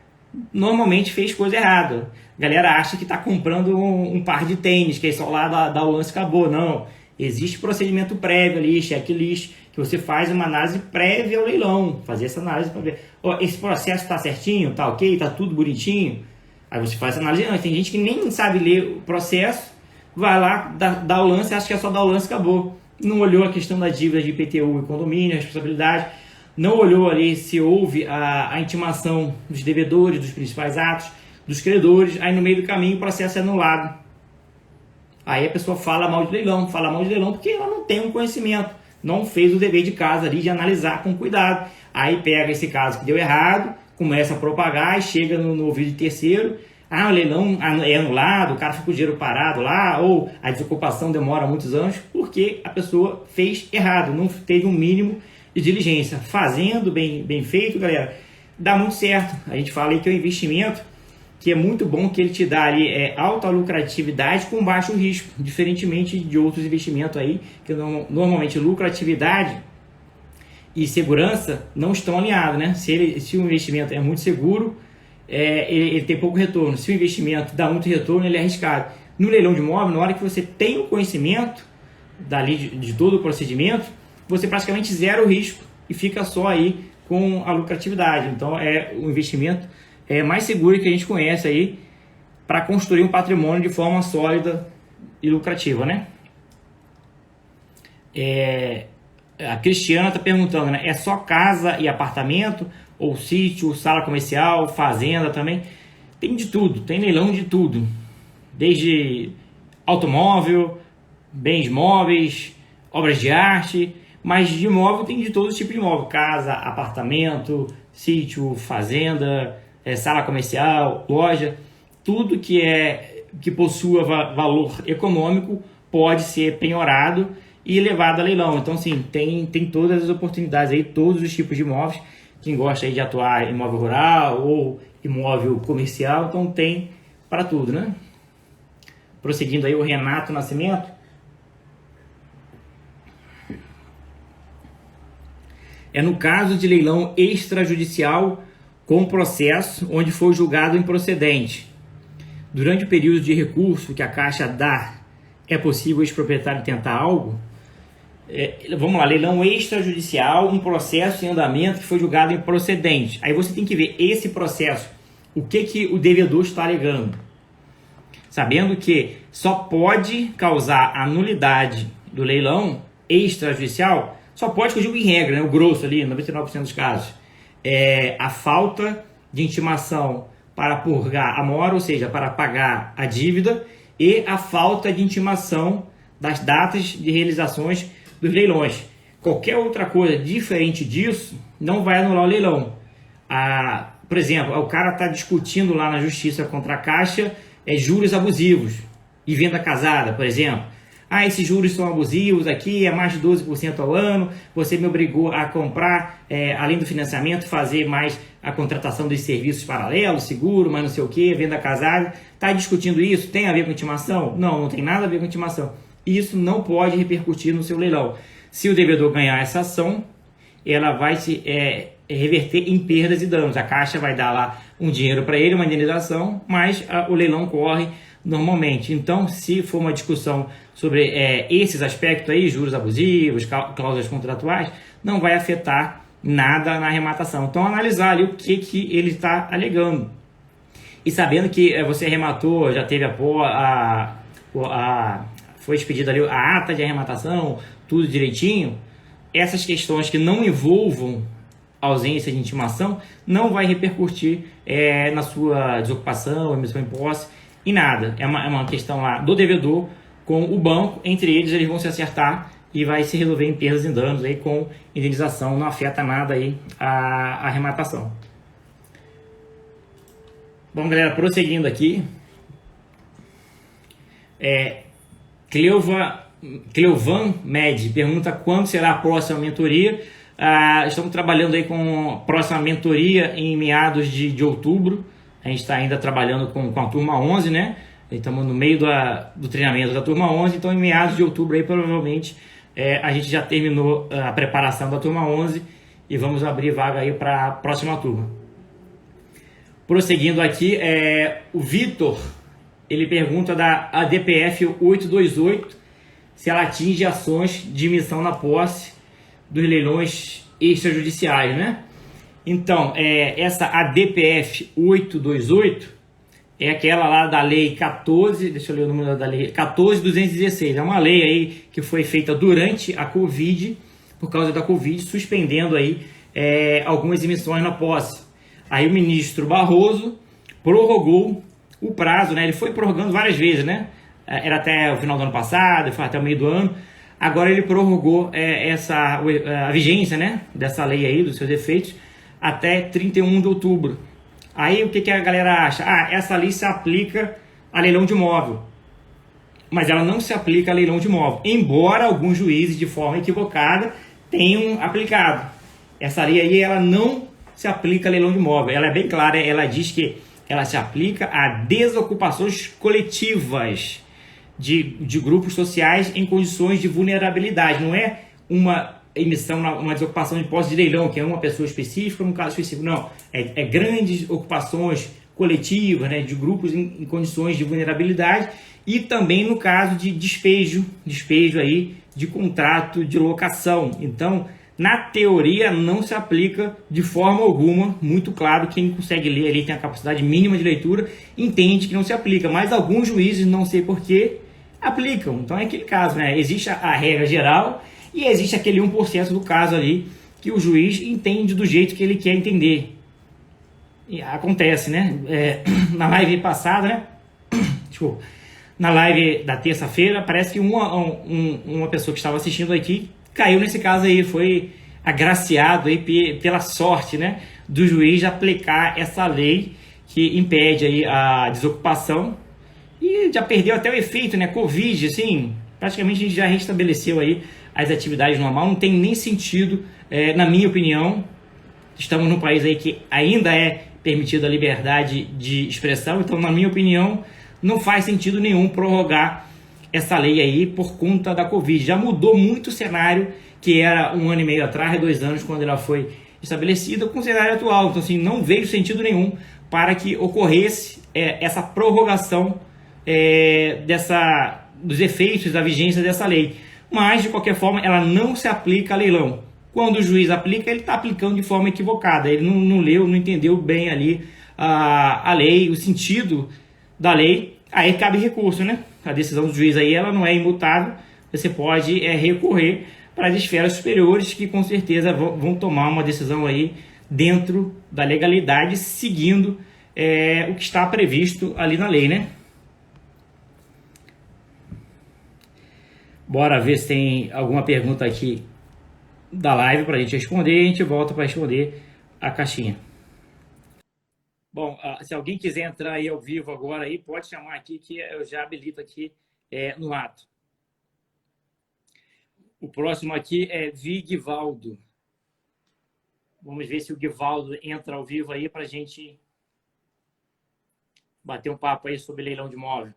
Normalmente fez coisa errada. A galera acha que está comprando um par de tênis, que é só lá dar o lance e acabou. Não. Existe procedimento prévio ali, checklist, que você faz uma análise prévia ao leilão. Fazer essa análise para ver, esse processo está certinho, está ok, está tudo bonitinho. Aí você faz essa análise. Não, tem gente que nem sabe ler o processo, vai lá, dá o lance, acha que é só dar o lance e acabou. Não olhou a questão da dívida de IPTU e condomínio, responsabilidade. Não olhou ali se houve a intimação dos devedores, dos principais atos, dos credores. Aí no meio do caminho o processo é anulado. Aí a pessoa fala mal de leilão porque ela não tem um conhecimento, não fez o dever de casa ali de analisar com cuidado. Aí pega esse caso que deu errado, começa a propagar e chega no ouvido de terceiro. O leilão é anulado, o cara fica com o dinheiro parado lá, ou a desocupação demora muitos anos, porque a pessoa fez errado, não teve um mínimo de diligência. Fazendo bem feito, galera, dá muito certo. A gente fala aí que é um investimento que é muito bom, que ele te dá ali alta lucratividade com baixo risco, diferentemente de outros investimentos aí, que normalmente lucratividade e segurança não estão alinhados, né? Se o investimento é muito seguro, ele tem pouco retorno. Se o investimento dá muito retorno, ele é arriscado. No leilão de imóvel, na hora que você tem o conhecimento dali de todo o procedimento, você praticamente zera o risco e fica só aí com a lucratividade. Então, é o investimento mais seguro que a gente conhece aí para construir um patrimônio de forma sólida e lucrativa, né? A Cristiana está perguntando, né? É só casa e apartamento, ou sítio, sala comercial, fazenda também? Tem de tudo, tem leilão de tudo, desde automóvel, bens móveis, obras de arte, mas de imóvel tem de todo tipo de imóvel: casa, apartamento, sítio, fazenda, sala comercial, loja. Tudo que possua valor econômico pode ser penhorado e levado a leilão. Então, sim, tem todas as oportunidades aí, todos os tipos de imóveis. Quem gosta aí de atuar em imóvel rural ou imóvel comercial, então tem para tudo, né? Prosseguindo aí, o Renato Nascimento. No caso de leilão extrajudicial com processo onde foi julgado improcedente, durante o período de recurso que a Caixa dá, é possível o ex-proprietário tentar algo? Vamos lá, leilão extrajudicial, um processo em andamento que foi julgado improcedente. Aí você tem que ver esse processo, o que o devedor está alegando. Sabendo que só pode causar a nulidade do leilão extrajudicial, só pode, que eu digo em regra, né, o grosso ali, 99% dos casos, a falta de intimação para purgar a mora, ou seja, para pagar a dívida, e a falta de intimação das datas de realizações dos leilões. Qualquer outra coisa diferente disso não vai anular o leilão. Por exemplo, o cara está discutindo lá na justiça contra a Caixa juros abusivos e venda casada, por exemplo. Esses juros são abusivos aqui, é mais de 12% ao ano, você me obrigou a comprar, além do financiamento, fazer mais a contratação dos serviços paralelos, seguro, mas não sei o que, venda casada. Está discutindo isso? Tem a ver com intimação? Não tem nada a ver com intimação. Isso não pode repercutir no seu leilão. Se o devedor ganhar essa ação, ela vai se reverter em perdas e danos. A Caixa vai dar lá um dinheiro para ele, uma indenização, mas o leilão corre normalmente. Então, se for uma discussão sobre esses aspectos aí, juros abusivos, cláusulas contratuais, não vai afetar nada na arrematação. Então, analisar ali o que ele está alegando. E sabendo que você arrematou, já teve foi expedida ali a ata de arrematação, tudo direitinho, essas questões que não envolvam ausência de intimação não vai repercutir na sua desocupação, emissão em posse, em nada. É uma questão lá do devedor com o banco, entre eles vão se acertar e vai se resolver em perdas e danos aí com indenização, não afeta nada aí a arrematação. Bom, galera, prosseguindo aqui, Cleovan Med pergunta quando será a próxima mentoria. Estamos trabalhando aí com a próxima mentoria em meados de outubro. A gente está ainda trabalhando com a turma 11, né? Estamos no meio do treinamento da turma 11, então em meados de outubro aí provavelmente a gente já terminou a preparação da turma 11 e vamos abrir vaga aí para a próxima turma. Prosseguindo aqui, o Vitor, ele pergunta da ADPF 828 se ela atinge ações de emissão na posse dos leilões extrajudiciais, né? Então, essa ADPF 828 é aquela lá da lei 14, deixa eu ler o número da lei, 14.216, é uma lei aí que foi feita durante a Covid, por causa da Covid, suspendendo aí algumas emissões na posse. Aí o ministro Barroso prorrogou o prazo, né? Ele foi prorrogando várias vezes, né? Era até o final do ano passado, foi até o meio do ano. Agora ele prorrogou a vigência, né, dessa lei aí, dos seus efeitos, até 31 de outubro. Aí o que a galera acha? Essa lei se aplica a leilão de imóvel. Mas ela não se aplica a leilão de imóvel, embora alguns juízes, de forma equivocada, tenham aplicado. Essa lei aí, ela não se aplica a leilão de imóvel. Ela é bem clara, ela diz que ela se aplica a desocupações coletivas de grupos sociais em condições de vulnerabilidade. Não é uma emissão, uma desocupação de posse de leilão, que é uma pessoa específica, num caso específico. Não, é grandes ocupações coletivas, né, de grupos em condições de vulnerabilidade, e também no caso de despejo aí de contrato de locação. Então, na teoria, não se aplica de forma alguma, muito claro, quem consegue ler ali, tem a capacidade mínima de leitura, entende que não se aplica, mas alguns juízes, não sei porquê, aplicam. Então é aquele caso, né? Existe a regra geral e existe aquele 1% do caso ali que o juiz entende do jeito que ele quer entender. E acontece, né? Na live passada, né? Desculpa. Na live da terça-feira, parece que uma pessoa que estava assistindo aqui caiu nesse caso aí, foi agraciado aí pela sorte, né, do juiz aplicar essa lei que impede aí a desocupação e já perdeu até o efeito, né, Covid, assim, praticamente a gente já restabeleceu aí as atividades normais, não tem nem sentido, na minha opinião. Estamos num país aí que ainda é permitida a liberdade de expressão, então na minha opinião não faz sentido nenhum prorrogar essa lei aí por conta da Covid. Já mudou muito o cenário que era 1 ano e meio atrás, 2 anos, quando ela foi estabelecida, com o cenário atual. Então, assim, não veio sentido nenhum para que ocorresse essa prorrogação dos efeitos da vigência dessa lei. Mas, de qualquer forma, ela não se aplica a leilão. Quando o juiz aplica, ele está aplicando de forma equivocada. Ele não leu, não entendeu bem ali a lei, o sentido da lei. Aí cabe recurso, né? A decisão do juiz aí, ela não é imutável. Você pode recorrer para as esferas superiores, que com certeza vão tomar uma decisão aí dentro da legalidade, seguindo o que está previsto ali na lei, né? Bora ver se tem alguma pergunta aqui da live para a gente responder, e a gente volta para responder a caixinha. Bom, se alguém quiser entrar aí ao vivo agora, aí, pode chamar aqui que eu já habilito aqui no ato. O próximo aqui é Vigvaldo. Vamos ver se o Givaldo entra ao vivo aí para a gente bater um papo aí sobre leilão de imóvel.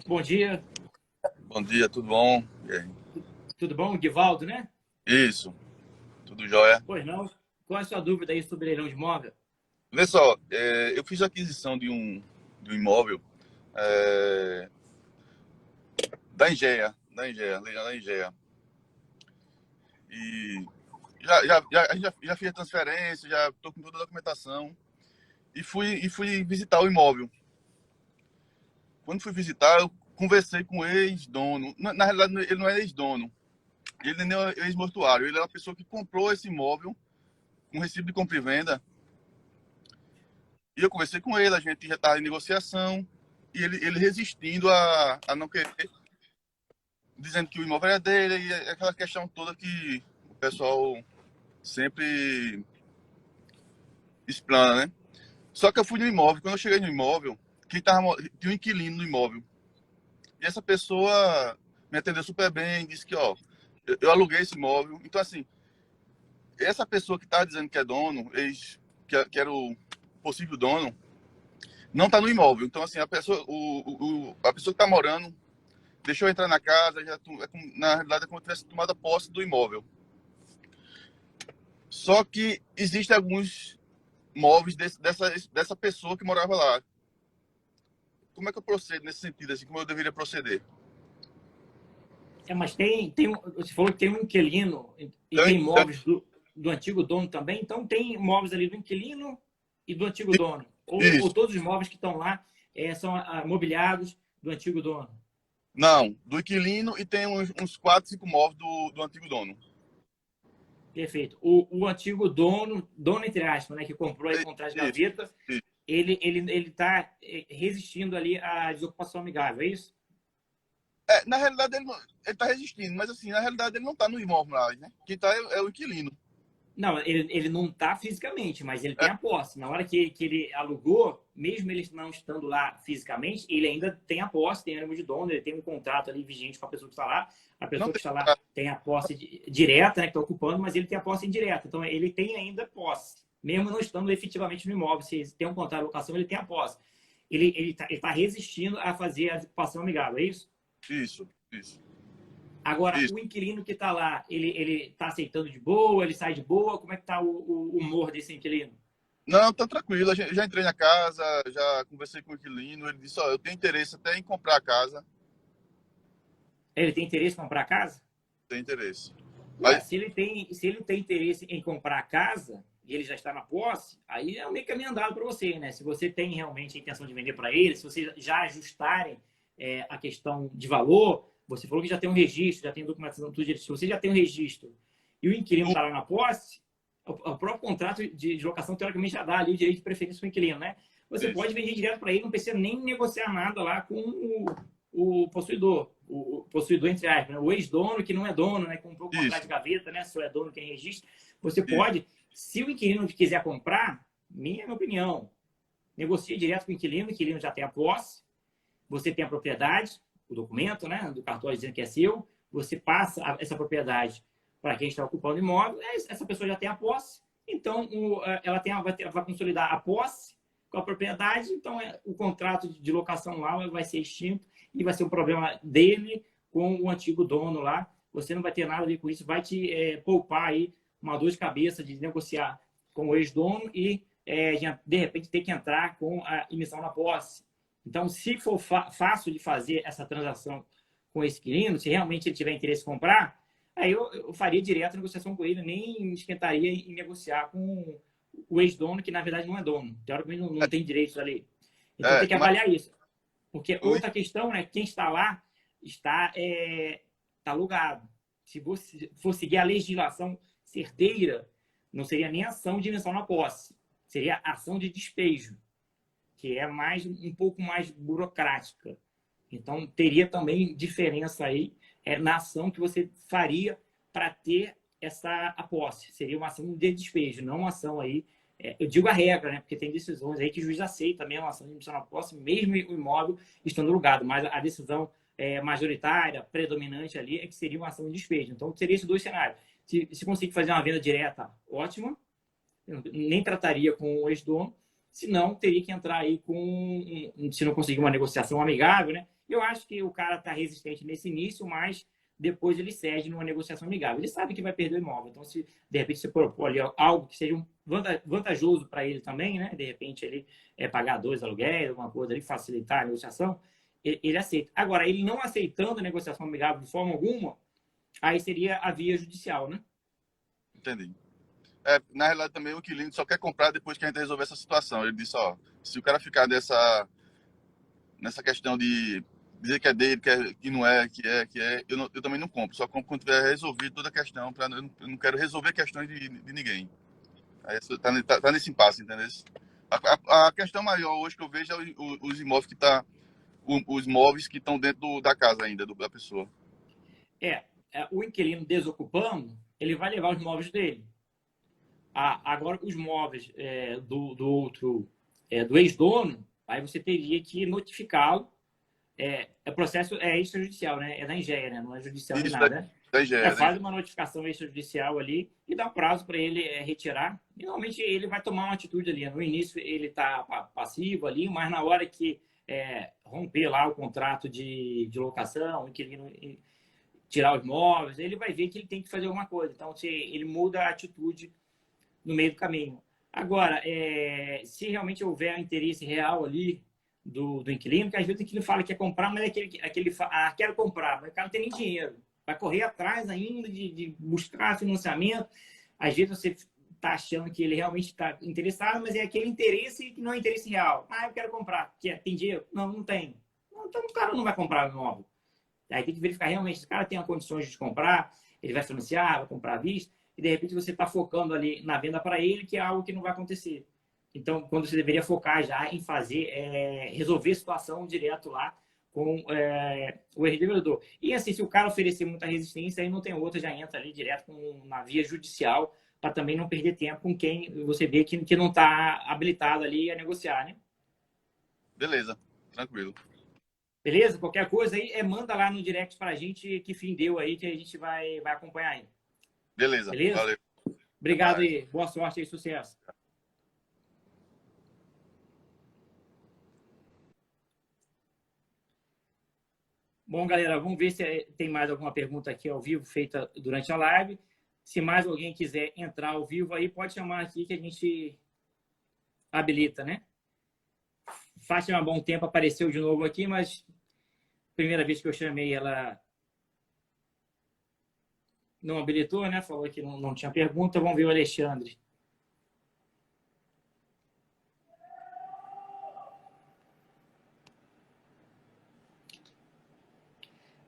Bom dia. Bom dia, tudo bom? Tudo bom, Givaldo, né? Isso, tudo jóia. Pois não. Qual é a sua dúvida aí sobre leilão de imóvel? Vê só, eu fiz a aquisição do imóvel da Engea, leilão da Engea. E a gente já fiz a transferência, já estou com toda a documentação e fui visitar o imóvel. Quando fui visitar, eu conversei com o ex-dono. Na realidade, ele não é ex-dono, ele nem é ex-mortuário, ele é uma pessoa que comprou esse imóvel com recibo de compra e venda. E eu conversei com ele, a gente já estava em negociação, e ele resistindo a não querer, dizendo que o imóvel era dele, e aquela questão toda que o pessoal sempre explana, né? Só que eu fui no imóvel, quando eu cheguei no imóvel, tinha um inquilino no imóvel. E essa pessoa me atendeu super bem, disse que, ó, eu aluguei esse imóvel. Então, assim, essa pessoa que tá dizendo que é dono, que era o possível dono, não tá no imóvel. Então, assim, a pessoa que tá morando deixou eu entrar na casa, na realidade é como se tivesse tomado posse do imóvel. Só que existem alguns móveis dessa pessoa que morava lá. Como é que eu procedo nesse sentido, assim, como eu deveria proceder? Mas você falou que tem um inquilino e tem Então, imóveis do antigo dono também, então tem imóveis ali do inquilino e do antigo dono. Ou isso. todos os imóveis que estão lá são mobiliados do antigo dono. Não, do inquilino e tem uns 4, 5 móveis do antigo dono. Perfeito. O antigo dono entre aspas, né, que comprou aí com trás de Isso, gaveta, isso. ele está resistindo ali à desocupação amigável, é isso? Na realidade, ele tá resistindo, mas assim, na realidade ele não tá no imóvel mais, né? Quem tá é o inquilino. Não, ele não está fisicamente, mas ele tem É, a posse. Na hora que ele alugou, mesmo ele não estando lá fisicamente, ele ainda tem a posse, tem ânimo de dono, ele tem um contrato ali vigente com a pessoa que está lá. A não pessoa que tem. está lá tem a posse direta, né, que está ocupando, mas ele tem a posse indireta. Então, ele tem ainda posse, mesmo não estando efetivamente no imóvel. Se tem um contrato de locação, ele tem a posse. Ele tá resistindo a fazer a ocupação amigável, é isso? Isso. Agora, Isso. o inquilino que está lá, ele está aceitando de boa, ele sai de boa? Como é que está o humor desse inquilino? Não, tá tranquilo. Já entrei na casa, já conversei com o inquilino. Ele disse: ó, eu tenho interesse até em comprar a casa. Ele tem interesse em comprar a casa? Tem interesse. Ué, Aí, se ele tem interesse em comprar a casa e ele já está na posse, aí é meio caminho andado para você, né? Se você tem realmente a intenção de vender para ele, se vocês já ajustarem a questão de valor, você falou que já tem um registro, já tem documentação, tudo direito. Se você já tem um registro e o inquilino está lá na posse, o próprio contrato de locação, teoricamente, já dá ali o direito de preferência para o inquilino, né? Você isso. pode vender direto para ele, não precisa nem negociar nada lá com o possuidor, o possuidor, entre aspas, né? O ex-dono que não é dono, né? Comprou o contrato Isso. de gaveta, né? Só é dono quem registra. Você Isso. pode, se o inquilino quiser comprar, minha opinião, negocie direto com o inquilino já tem a posse, você tem a propriedade, o documento, né? Do cartório dizendo que é seu, você passa essa propriedade para quem está ocupando o imóvel, essa pessoa já tem a posse, então ela vai consolidar a posse com a propriedade, então o contrato de locação lá vai ser extinto e vai ser um problema dele com o antigo dono lá. Você não vai ter nada a ver com isso, vai te poupar aí uma dor de cabeça de negociar com o ex-dono e de repente ter que entrar com a emissão na posse. Então, se for fácil de fazer essa transação com esse inquilino, se realmente ele tiver interesse em comprar, aí eu faria direto a negociação com ele, nem esquentaria em negociar com o ex-dono, que na verdade não é dono. Teoricamente não tem direitos ali. Então tem que Mas avaliar isso. Porque o, outra questão, né? Quem está lá está alugado. Se você for seguir a legislação certeira, não seria nem ação de emissão na posse, seria ação de despejo, que é um pouco mais burocrática. Então, teria também diferença aí na ação que você faria para ter a posse. Seria uma ação de despejo, não uma ação aí. Eu digo a regra, né? Porque tem decisões aí que o juiz aceita também uma ação de emissão na posse, mesmo o imóvel estando alugado, mas a decisão majoritária, predominante ali, é que seria uma ação de despejo. Então, seria esses dois cenários. Se conseguir fazer uma venda direta, ótimo. Eu nem trataria com o ex-dono. Se não, teria que entrar aí se não conseguir uma negociação amigável, né? Eu acho que o cara está resistente nesse início, mas depois ele cede numa negociação amigável. Ele sabe que vai perder o imóvel. Então, se de repente você propor ali algo que seja vantajoso para ele também, né? De repente ele pagar 2 aluguéis, alguma coisa ali, facilitar a negociação, ele aceita. Agora, ele não aceitando a negociação amigável de forma alguma, aí seria a via judicial, né? Entendi. Na realidade, também o inquilino só quer comprar depois que a gente resolver essa situação. Ele disse, ó, se o cara ficar nessa questão de dizer que é dele, que não é, eu também não compro. Só compro quando tiver resolvido toda a questão. Eu não quero resolver questões de ninguém. Aí tá nesse impasse, entendeu? A questão maior hoje que eu vejo é os imóveis os móveis que estão dentro da casa ainda, da pessoa. O inquilino desocupando, ele vai levar os móveis dele. Agora, os móveis do outro, do ex-dono, aí você teria que notificá-lo. O processo é extrajudicial, né? É da Engea, né? Não é judicial nem nada, né? Da Engea, Faz uma notificação extrajudicial ali e dá um prazo para ele retirar. E, normalmente ele vai tomar uma atitude ali. No início ele está passivo ali, mas na hora que romper lá o contrato de locação, inquilino tirar os móveis, ele vai ver que ele tem que fazer alguma coisa. Então, se ele muda a atitude no meio do caminho. Agora, se realmente houver um interesse real ali do inquilino, que às vezes o inquilino fala que quer comprar, mas aquele fala, quero comprar, mas o cara não tem nem dinheiro. Vai correr atrás ainda de buscar financiamento. Às vezes você está achando que ele realmente está interessado, mas é aquele interesse que não é interesse real. Eu quero comprar. Tem dinheiro? Não, não tem. Então o cara não vai comprar o imóvel. Aí tem que verificar realmente se o cara tem condições de comprar, ele vai financiar, vai comprar à vista, e de repente você está focando ali na venda para ele, que é algo que não vai acontecer. Então, quando você deveria focar já em resolver a situação direto lá com o ex-devedor. E assim, se o cara oferecer muita resistência, aí não tem outra, já entra ali direto na via judicial, para também não perder tempo com quem você vê que não está habilitado ali a negociar, né? Beleza, tranquilo. Beleza? Qualquer coisa aí, manda lá no direct pra gente que fim deu aí, que a gente vai acompanhar aí. Beleza, valeu. Obrigado aí. Boa sorte e sucesso. Bom, galera, vamos ver se tem mais alguma pergunta aqui ao vivo feita durante a live. Se mais alguém quiser entrar ao vivo aí, pode chamar aqui que a gente habilita, né? Fátima, Bom Tempo apareceu de novo aqui, mas primeira vez que eu chamei, ela não habilitou, né? Falou que não tinha pergunta. Vamos ver o Alexandre.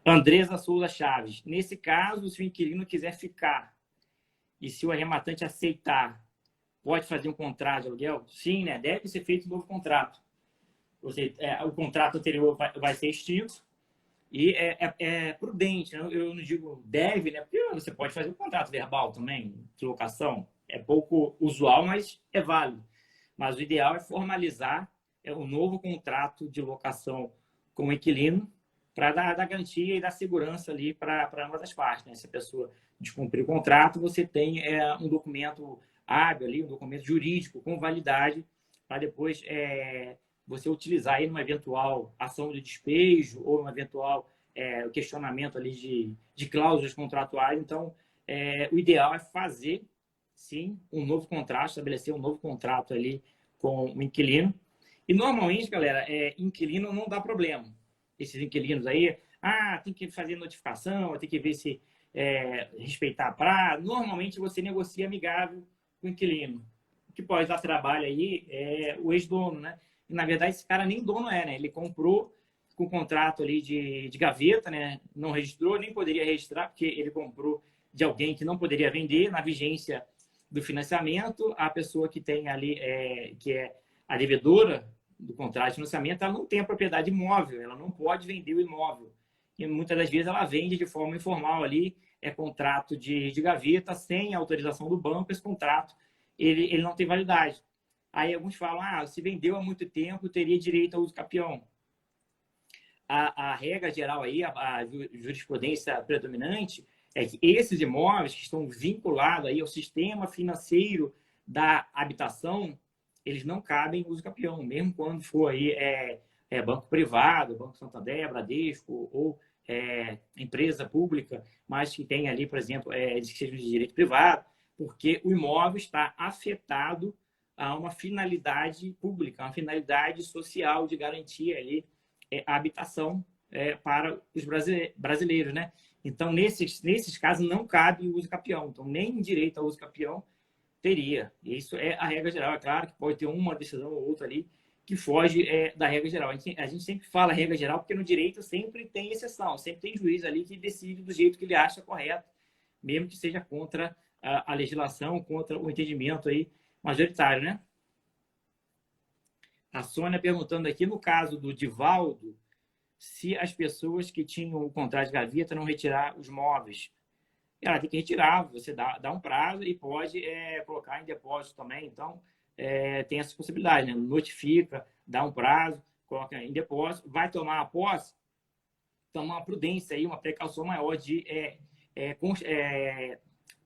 Andresa Souza Chaves. Nesse caso, se o inquilino quiser ficar e se o arrematante aceitar, pode fazer um contrato de aluguel? Sim, né? Deve ser feito um novo contrato. Ou seja, o contrato anterior vai ser extinto e é prudente. Né? Eu não digo deve, né? Porque você pode fazer um contrato verbal também, de locação. É pouco usual, mas é válido. Mas o ideal é formalizar um novo contrato de locação com o inquilino para dar garantia e dar segurança ali para ambas as partes. Né? Se a pessoa descumprir o contrato, você tem um documento hábil ali, um documento jurídico com validade para depois você utilizar aí numa eventual ação de despejo ou um eventual questionamento ali de cláusulas contratuais. Então, o ideal é fazer, sim, um novo contrato, estabelecer um novo contrato ali com o inquilino. E, normalmente, galera, inquilino não dá problema. Esses inquilinos aí, tem que fazer notificação, tem que ver se respeitar a prazo. Normalmente, você negocia amigável com o inquilino. O que pode dar trabalho aí é o ex-dono, né? E, na verdade, esse cara nem dono né? Ele comprou com contrato ali de gaveta, né? Não registrou, nem poderia registrar, porque ele comprou de alguém que não poderia vender na vigência do financiamento. A pessoa que tem ali, que é a devedora do contrato de financiamento, ela não tem a propriedade imóvel, ela não pode vender o imóvel. E muitas das vezes ela vende de forma informal ali, contrato de gaveta, sem autorização do banco. Esse contrato ele não tem validade. Aí alguns falam, se vendeu há muito tempo, teria direito ao uso capião. A regra geral aí, a jurisprudência predominante, é que esses imóveis que estão vinculados aí ao sistema financeiro da habitação, eles não cabem uso capião, mesmo quando for aí banco privado, Banco Santander, Bradesco ou empresa pública, mas que tem ali, por exemplo, que seja de direito privado, porque o imóvel está afetado a uma finalidade pública, uma finalidade social de garantir ali a habitação para os brasileiros, né? Então, nesses casos, não cabe o uso capião. Então, nem direito ao uso capião teria. Isso é a regra geral. É claro que pode ter uma decisão ou outra ali que foge da regra geral. A gente sempre fala regra geral porque no direito sempre tem exceção, sempre tem juiz ali que decide do jeito que ele acha correto, mesmo que seja contra a legislação, contra o entendimento aí majoritário, né? A Sônia perguntando aqui, no caso do Divaldo, se as pessoas que tinham o contrato de gaveta não retirar os móveis. Ela tem que retirar, você dá um prazo e pode colocar em depósito também. Então, tem essa possibilidade, né? Notifica, dá um prazo, coloca em depósito, vai tomar a posse, tomar uma prudência aí, uma precaução maior de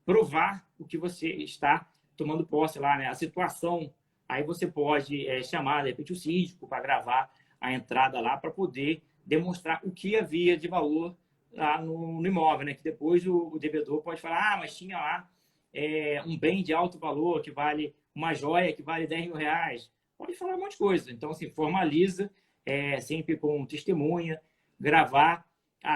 provar o que você está tomando posse lá, né? A situação. Aí você pode chamar, de repente, o síndico para gravar a entrada lá para poder demonstrar o que havia de valor lá no imóvel, né? Que depois o devedor pode falar, mas tinha lá um bem de alto valor que vale uma joia que vale 10 mil reais. Pode falar um monte de coisa. Então, assim, formaliza, sempre com testemunha, gravar.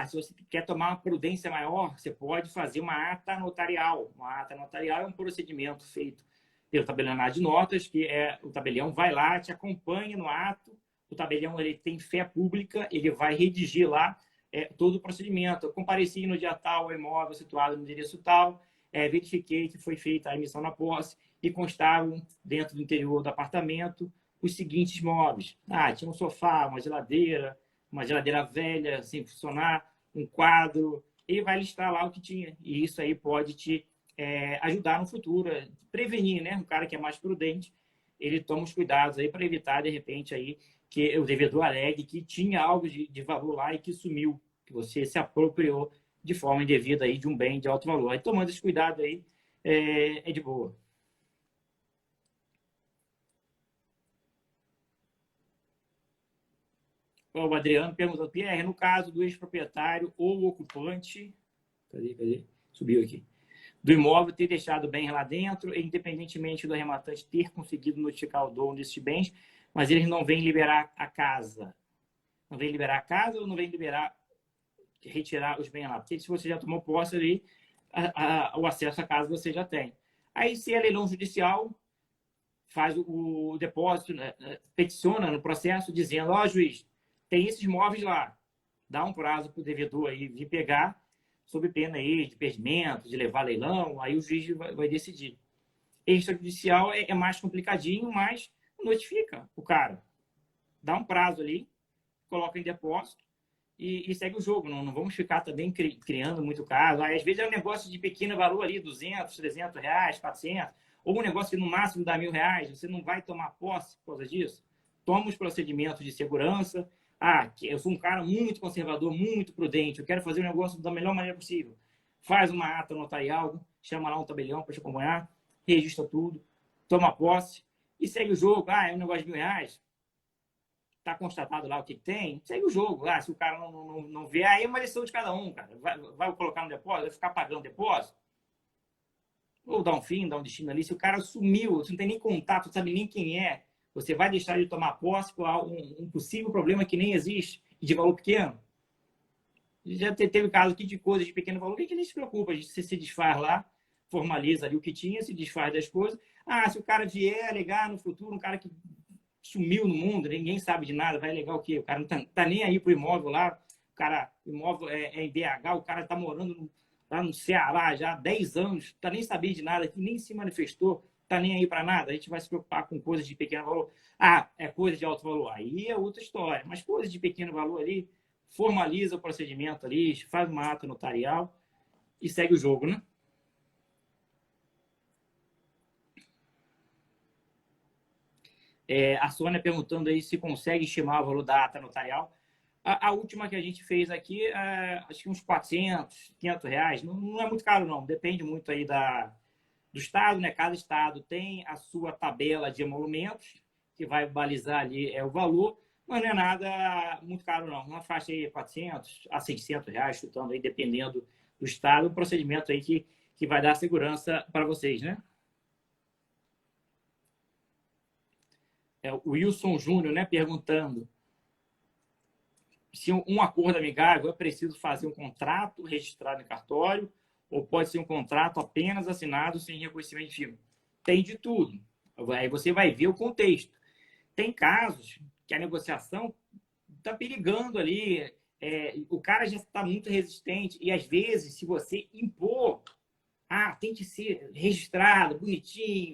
Se você quer tomar uma prudência maior, você pode fazer uma ata notarial. Uma ata notarial é um procedimento feito pelo tabelionário de notas, que o tabelião vai lá, te acompanha no ato. O tabelião ele tem fé pública, ele vai redigir lá todo o procedimento. Eu compareci no dia tal ao imóvel situado no endereço tal, verifiquei que foi feita a emissão na posse e constavam dentro do interior do apartamento os seguintes móveis. Tinha um sofá, uma geladeira velha, sem funcionar, um quadro. Ele vai listar lá o que tinha. E isso aí pode te ajudar no futuro, prevenir, né? Um cara que é mais prudente, ele toma os cuidados aí para evitar, de repente, aí que o devedor alegue que tinha algo de valor lá e que sumiu, que você se apropriou de forma indevida aí de um bem de alto valor. Aí, tomando esse cuidado aí, é de boa. O Adriano perguntou, Pierre, no caso do ex-proprietário ou ocupante, cadê? Subiu aqui. Do imóvel ter deixado bens lá dentro, independentemente do arrematante ter conseguido notificar o dono desses bens, mas eles não vêm liberar a casa. Não vem liberar a casa ou não vem retirar os bens lá? Porque se você já tomou posse ali, o acesso à casa você já tem. Aí, se é leilão judicial, faz o depósito, né, peticiona no processo, dizendo, juiz, tem esses imóveis lá. Dá um prazo para o devedor aí vir pegar, sob pena aí de perdimento, de levar leilão, aí o juiz vai decidir. Extrajudicial é mais complicadinho, mas notifica o cara. Dá um prazo ali, coloca em depósito e segue o jogo. Não vamos ficar também criando muito caso. Às vezes é um negócio de pequeno valor ali, 200, 300 reais, 400, ou um negócio que no máximo dá R$1.000. Você não vai tomar posse por causa disso? Toma os procedimentos de segurança. Eu sou um cara muito conservador, muito prudente, eu quero fazer o negócio da melhor maneira possível. Faz uma ata notarial, chama lá um tabelião para te acompanhar, registra tudo, toma posse e segue o jogo. É um negócio de R$1.000, está constatado lá o que tem, segue o jogo. Se o cara não vê, aí é uma lição de cada um, cara. Vai colocar no depósito, vai ficar pagando depósito? Ou dar um fim, dar um destino ali. Se o cara sumiu, você não tem nem contato, não sabe nem quem é, você vai deixar de tomar posse por um possível problema que nem existe e de valor pequeno? Já teve caso aqui de coisas de pequeno valor que a gente nem se preocupa. A gente se desfaz lá, formaliza ali o que tinha, se desfaz das coisas. Se o cara vier alegar no futuro, um cara que sumiu no mundo, ninguém sabe de nada, vai alegar o quê? O cara não tá nem aí pro imóvel lá, o imóvel é em BH, o cara tá morando lá no Ceará já há 10 anos, tá nem sabendo de nada, que nem se manifestou, tá nem aí para nada. A gente vai se preocupar com coisas de pequeno valor. É coisa de alto valor. Aí é outra história. Mas coisas de pequeno valor ali, formaliza o procedimento ali, faz uma ata notarial e segue o jogo, né? A Sônia perguntando aí se consegue estimar o valor da ata notarial. A última que a gente fez aqui, acho que uns 400, 500 reais. Não é muito caro, não. Depende muito aí do estado, né? Cada estado tem a sua tabela de emolumentos, que vai balizar ali o valor, Mas não é nada muito caro, não. Uma faixa aí de 400 a 600 reais, chutando aí, dependendo do estado, um procedimento aí que vai dar segurança para vocês, né? O Wilson Júnior, né, perguntando se um acordo amigável é preciso fazer um contrato registrado em cartório ou pode ser um contrato apenas assinado sem reconhecimento de firma. Tem de tudo. Aí você vai ver o contexto. Tem casos que a negociação está perigando ali, o cara já está muito resistente e às vezes, se você impor, tem que ser registrado, bonitinho,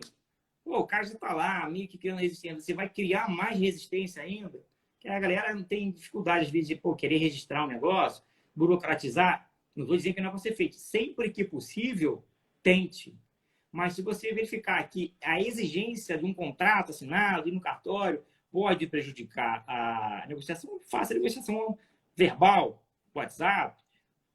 pô, o cara já está lá, meio que criando resistência, você vai criar mais resistência ainda, que a galera não tem dificuldade às vezes de querer registrar um negócio, burocratizar. Não vou dizer que não vai ser feito. Sempre que possível, tente. Mas se você verificar que a exigência de um contrato assinado e no cartório pode prejudicar a negociação, faça a negociação verbal, WhatsApp.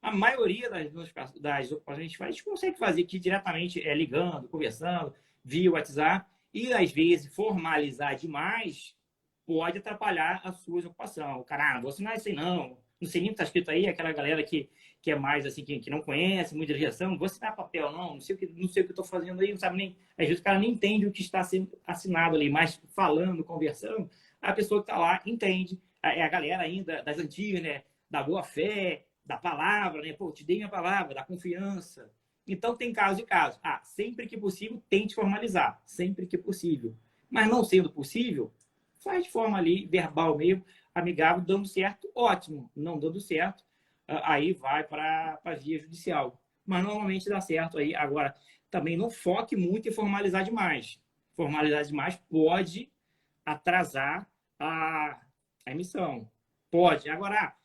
A maioria das ocupações a gente consegue fazer aqui diretamente, ligando, conversando, via WhatsApp. E, às vezes, formalizar demais pode atrapalhar a sua ocupação. O cara, não vou assinar isso aí não. Não sei nem o que está escrito aí, aquela galera que é mais assim, que não conhece, muita rejeição, não vou assinar papel não sei o que eu estou fazendo aí, não sabe nem, às vezes o cara nem entende o que está sendo assinado ali, mas falando, conversando, a pessoa que está lá entende, é a galera ainda das antigas, né, da boa fé, da palavra, né, pô, te dei minha palavra, da confiança. Então tem caso e caso. Sempre que possível, tente formalizar, sempre que possível. Mas não sendo possível, faz de forma ali, verbal mesmo, amigável, dando certo, ótimo. Não dando certo, aí vai para a via judicial. Mas normalmente dá certo aí. Agora, também não foque muito em formalizar demais. Formalizar demais pode atrasar a emissão. Pode. Agora,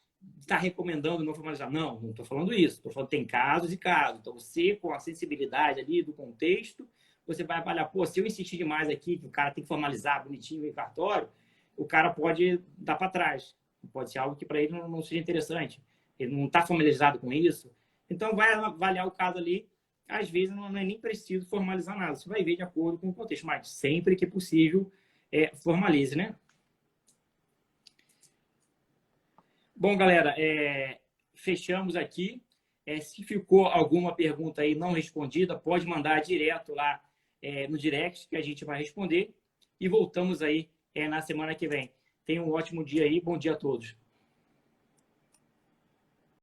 está recomendando não formalizar? Não estou falando isso. Estou falando que tem casos e casos. Então, você, com a sensibilidade ali do contexto, você vai avaliar, pô, se eu insistir demais aqui, que o cara tem que formalizar bonitinho em cartório, o cara pode dar para trás. Pode ser algo que para ele não seja interessante. Ele não está familiarizado com isso. Então, vai avaliar o caso ali. Às vezes, não é nem preciso formalizar nada. Você vai ver de acordo com o contexto. Mas, sempre que possível, formalize, né? Bom, galera, fechamos aqui. Se ficou alguma pergunta aí não respondida, pode mandar direto lá no direct, que a gente vai responder. E voltamos aí na semana que vem. Tenham um ótimo dia aí. Bom dia a todos.